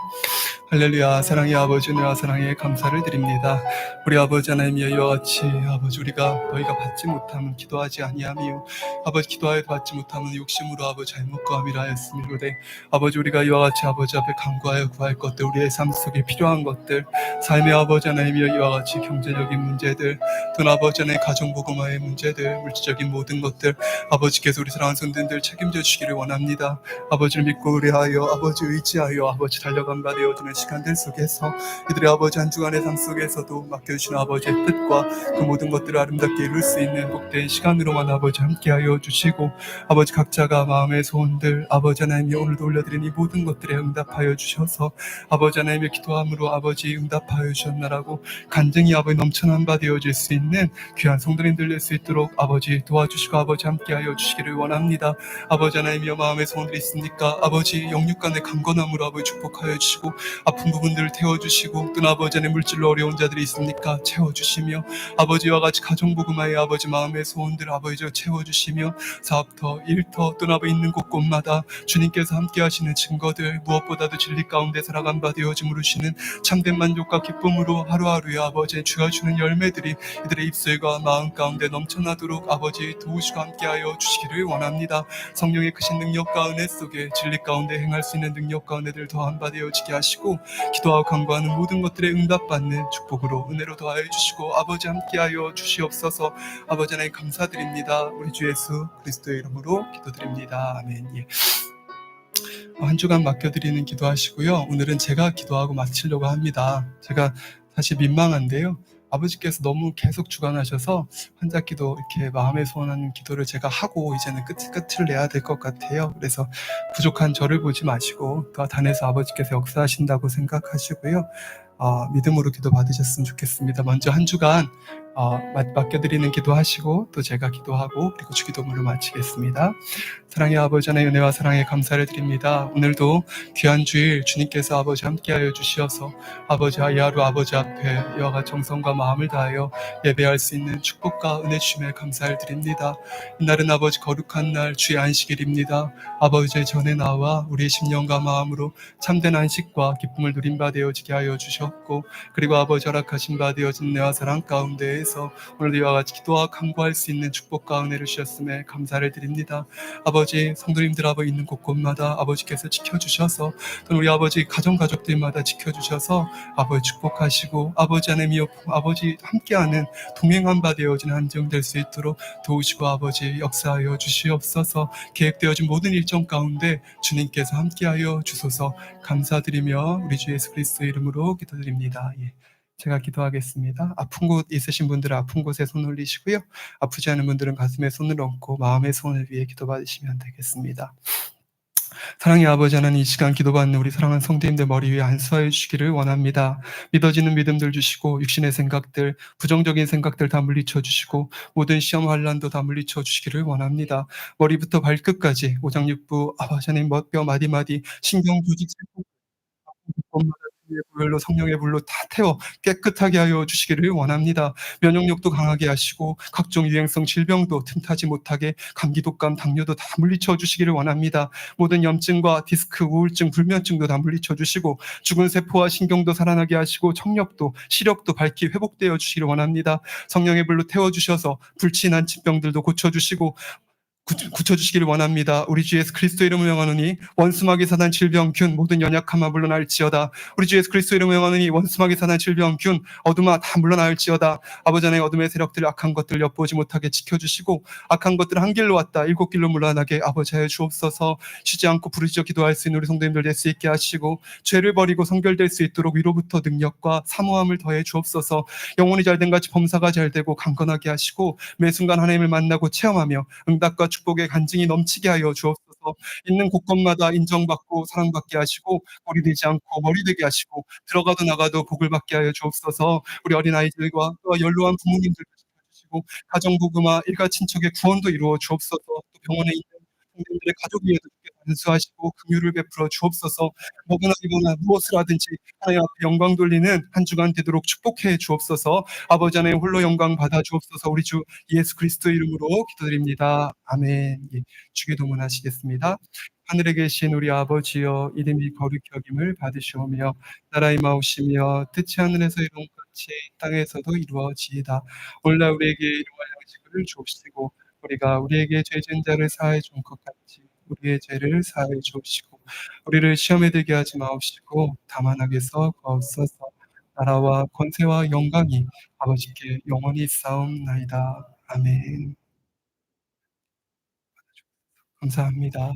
할렐루야. 사랑의 아버지 은혜와 사랑의 감사를 드립니다. 우리 아버지 하나님이여 이와 같이 아버지 우리가 너희가 받지 못하면 기도하지 아니하며 아버지 기도하여 받지 못하면 욕심으로 아버지 잘못 구함이라 하였으미로되 아버지 우리가 이와 같이 아버지 앞에 간구하여 구할 것들 우리의 삶 속에 필요한 것들 삶의 아버지 하나님이여 이와 같이 경제적인 문제들 또 아버지 하나님의 가정복음화의 문제들 물질적인 모든 것들 아버지께서 우리 사랑하는 손들들 책임져 주시기를 원합니다. 아버지를 믿고 의뢰하여 아버지 의지하여 아버지 달려간 바 되어주는 시간들 속에서 이들의 아버지 한 주간의 삶 속에서도 맡겨주시는 아버지의 뜻과 그 모든 것들을 아름답게 이룰 수 있는 복된 시간으로만 아버지 함께하여 주시고 아버지 각자가 마음의 소원들 아버지 하나님이 오늘도 올려드린 이 모든 것들에 응답하여 주셔서 아버지 하나님의 기도함으로 아버지 응답하여 주셨나라고 간증이 아버지 넘쳐난 바 되어질 수 있는 귀한 성도님들 될 수 있도록 아버지 도와주시고 아버지 함께하여 주시기를 원합니다. 아버지 하나님이여 마음의 소원들이 있습니까? 아버지 영육간의 강건함으로 아버지 축복하여 주시고 아픈 부분들을 태워주시고 또 아버지 안에 물질로 어려운 자들이 있습니까? 채워주시며 아버지와 같이 가정복음하여 아버지 마음의 소원들 아버지와 채워주시며 사업터 일터 또 아버지 있는 곳곳마다 주님께서 함께 하시는 증거들 무엇보다도 진리 가운데 살아간 바 되어짐으로 주시는 참된 만족과 기쁨으로 하루하루에 아버지 주가 주는 열매들이 이들의 입술과 마음 가운데 넘쳐나도록 아버지 도우시고 함께하여 주시기를 원합니다. 성령의 크신 능력과 은혜 속에 진리 가운데 행할 수 있는 능력과 은혜들 더한 바 되어지게 하시고 주시고 기도하고 간구하는 모든 것들에 응답받는 축복으로 은혜로 더하여 주시고 아버지 함께하여 주시옵소서. 아버지 하나님 감사드립니다. 우리 주 예수 그리스도의 이름으로 기도드립니다. 아멘. 예. 한 주간 맡겨드리는 기도하시고요. 오늘은 제가 기도하고 마치려고 합니다. 제가 사실 민망한데요. 아버지께서 너무 계속 주관하셔서 환자 기도 이렇게 마음에 소원하는 기도를 제가 하고 이제는 끝을 내야 될 것 같아요. 그래서 부족한 저를 보지 마시고 더 단에서 아버지께서 역사하신다고 생각하시고요. 믿음으로 기도 받으셨으면 좋겠습니다. 먼저 한 주간 맡겨드리는 기도하시고 또 제가 기도하고 그리고 주기도문을 마치겠습니다. 사랑의 아버지 하나님 은혜와 사랑에 감사를 드립니다. 오늘도 귀한 주일 주님께서 아버지 함께하여 주시어서 아버지와 이 하루 아버지 앞에 이와 같이 정성과 마음을 다하여 예배할 수 있는 축복과 은혜 주심에 감사를 드립니다. 이날은 아버지 거룩한 날 주의 안식일입니다. 아버지의 전에 나와 우리의 심령과 마음으로 참된 안식과 기쁨을 누린 바 되어지게 하여 주셨고 그리고 아버지 허락하신 바 되어진 은혜와 사랑 가운데에서 오늘도 이와 같이 기도와 간구할 수 있는 축복과 은혜를 주셨음에 감사를 드립니다. 아버지 성도님들 아버지 있는 곳곳마다 아버지께서 지켜주셔서 또 우리 아버지 가족들마다 지켜주셔서 아버지 축복하시고 아버지 하나님이여 아버지 함께하는 동행한 바 되어진 한정될 수 있도록 도우시고 아버지 역사하여 주시옵소서. 계획되어진 모든 일정 가운데 주님께서 함께하여 주소서. 감사드리며 우리 주 예수 그리스도의 이름으로 기도드립니다. 예. 제가 기도하겠습니다. 아픈 곳 있으신 분들은 아픈 곳에 손 올리시고요. 아프지 않은 분들은 가슴에 손을 얹고 마음의 손을 위해 기도받으시면 되겠습니다. 사랑의 아버지 하나님 이 시간 기도받는 우리 사랑하는 성도님들 머리 위에 안수하여 주시기를 원합니다. 믿어지는 믿음들 주시고 육신의 생각들 부정적인 생각들 다 물리쳐 주시고 모든 시험 환란도 다 물리쳐 주시기를 원합니다. 머리부터 발끝까지 오장육부 아버지 하나님 뼈 마디마디 신경 조직 세포 것마다 주의 보혈로 성령의 불로 다 태워 깨끗하게 하여 주시기를 원합니다. 면역력도 강하게 하시고 각종 유행성 질병도 틈타지 못하게 감기, 독감, 당뇨도 다 물리쳐 주시기를 원합니다. 모든 염증과 디스크, 우울증, 불면증도 다 물리쳐 주시고 죽은 세포와 신경도 살아나게 하시고 청력도 시력도 밝게 회복되어 주시기를 원합니다. 성령의 불로 태워 주셔서 불친한 질병들도 고쳐 주시고 굳혀주시기를 원합니다. 우리 주 예수 그리스도 이름을 명하노니 원수마귀 사단 질병 균 모든 연약함아 물러날지어다. 우리 주 예수 그리스도 이름을 명하노니 원수마귀 사단 질병 균 어둠아 다 물러날지어다. 아버지 하나님 어둠의 세력들 악한 것들 엿보지 못하게 지켜주시고 악한 것들 한 길로 왔다 일곱 길로 물러나게 아버지 하여 주옵소서. 쉬지 않고 부르짖어 기도할 수 있는 우리 성도님들 될 수 있게 하시고 죄를 버리고 성결될 수 있도록 위로부터 능력과 사모함을 더해 주옵소서. 영혼이 잘된 같이 범사가 잘되고 강건하게 하시고 매 순간 하나님을 만나고 체험하며 응답과 축복의 간증이 넘치게 하여 주옵소서. 있는 곳곳마다 인정받고 사랑받게 하시고 머리 되지 않고 머리 되게 하시고 들어가도 나가도 복을 받게 하여 주옵소서. 우리 어린아이들과 또 연로한 부모님들도 지켜주시고 가정부금화 일가 친척의 구원도 이루어 주옵소서. 또 병원에 있는 성도님들의 가족 위에도 안수하시고 긍휼을 베풀어 주옵소서. 먹으나 입으나 무엇을 하든지 하나님 앞에 영광 돌리는 한 주간 되도록 축복해 주옵소서. 아버지 하나님 홀로 영광 받아 주옵소서. 우리 주 예수 그리스도 이름으로 기도드립니다. 아멘. 예, 주기도문 하시겠습니다. 하늘에 계신 우리 아버지여 이름이 거룩히 여김을 받으시오며 나라의 마오시며 뜻이 하늘에서 이룬 같이 땅에서도 이루어지이다. 오늘날 우리에게 일용할 양식을 주옵시고 우리가 우리에게 죄 지은 자를 사하여 준 것 같이 우리의 죄를 사하여 주옵시고 우리를 시험에 들게 하지 마옵시고 다만 악에서 구하옵소서. 나라와 권세와 영광이 아버지께 영원히 싸움나이다. 아멘. 감사합니다.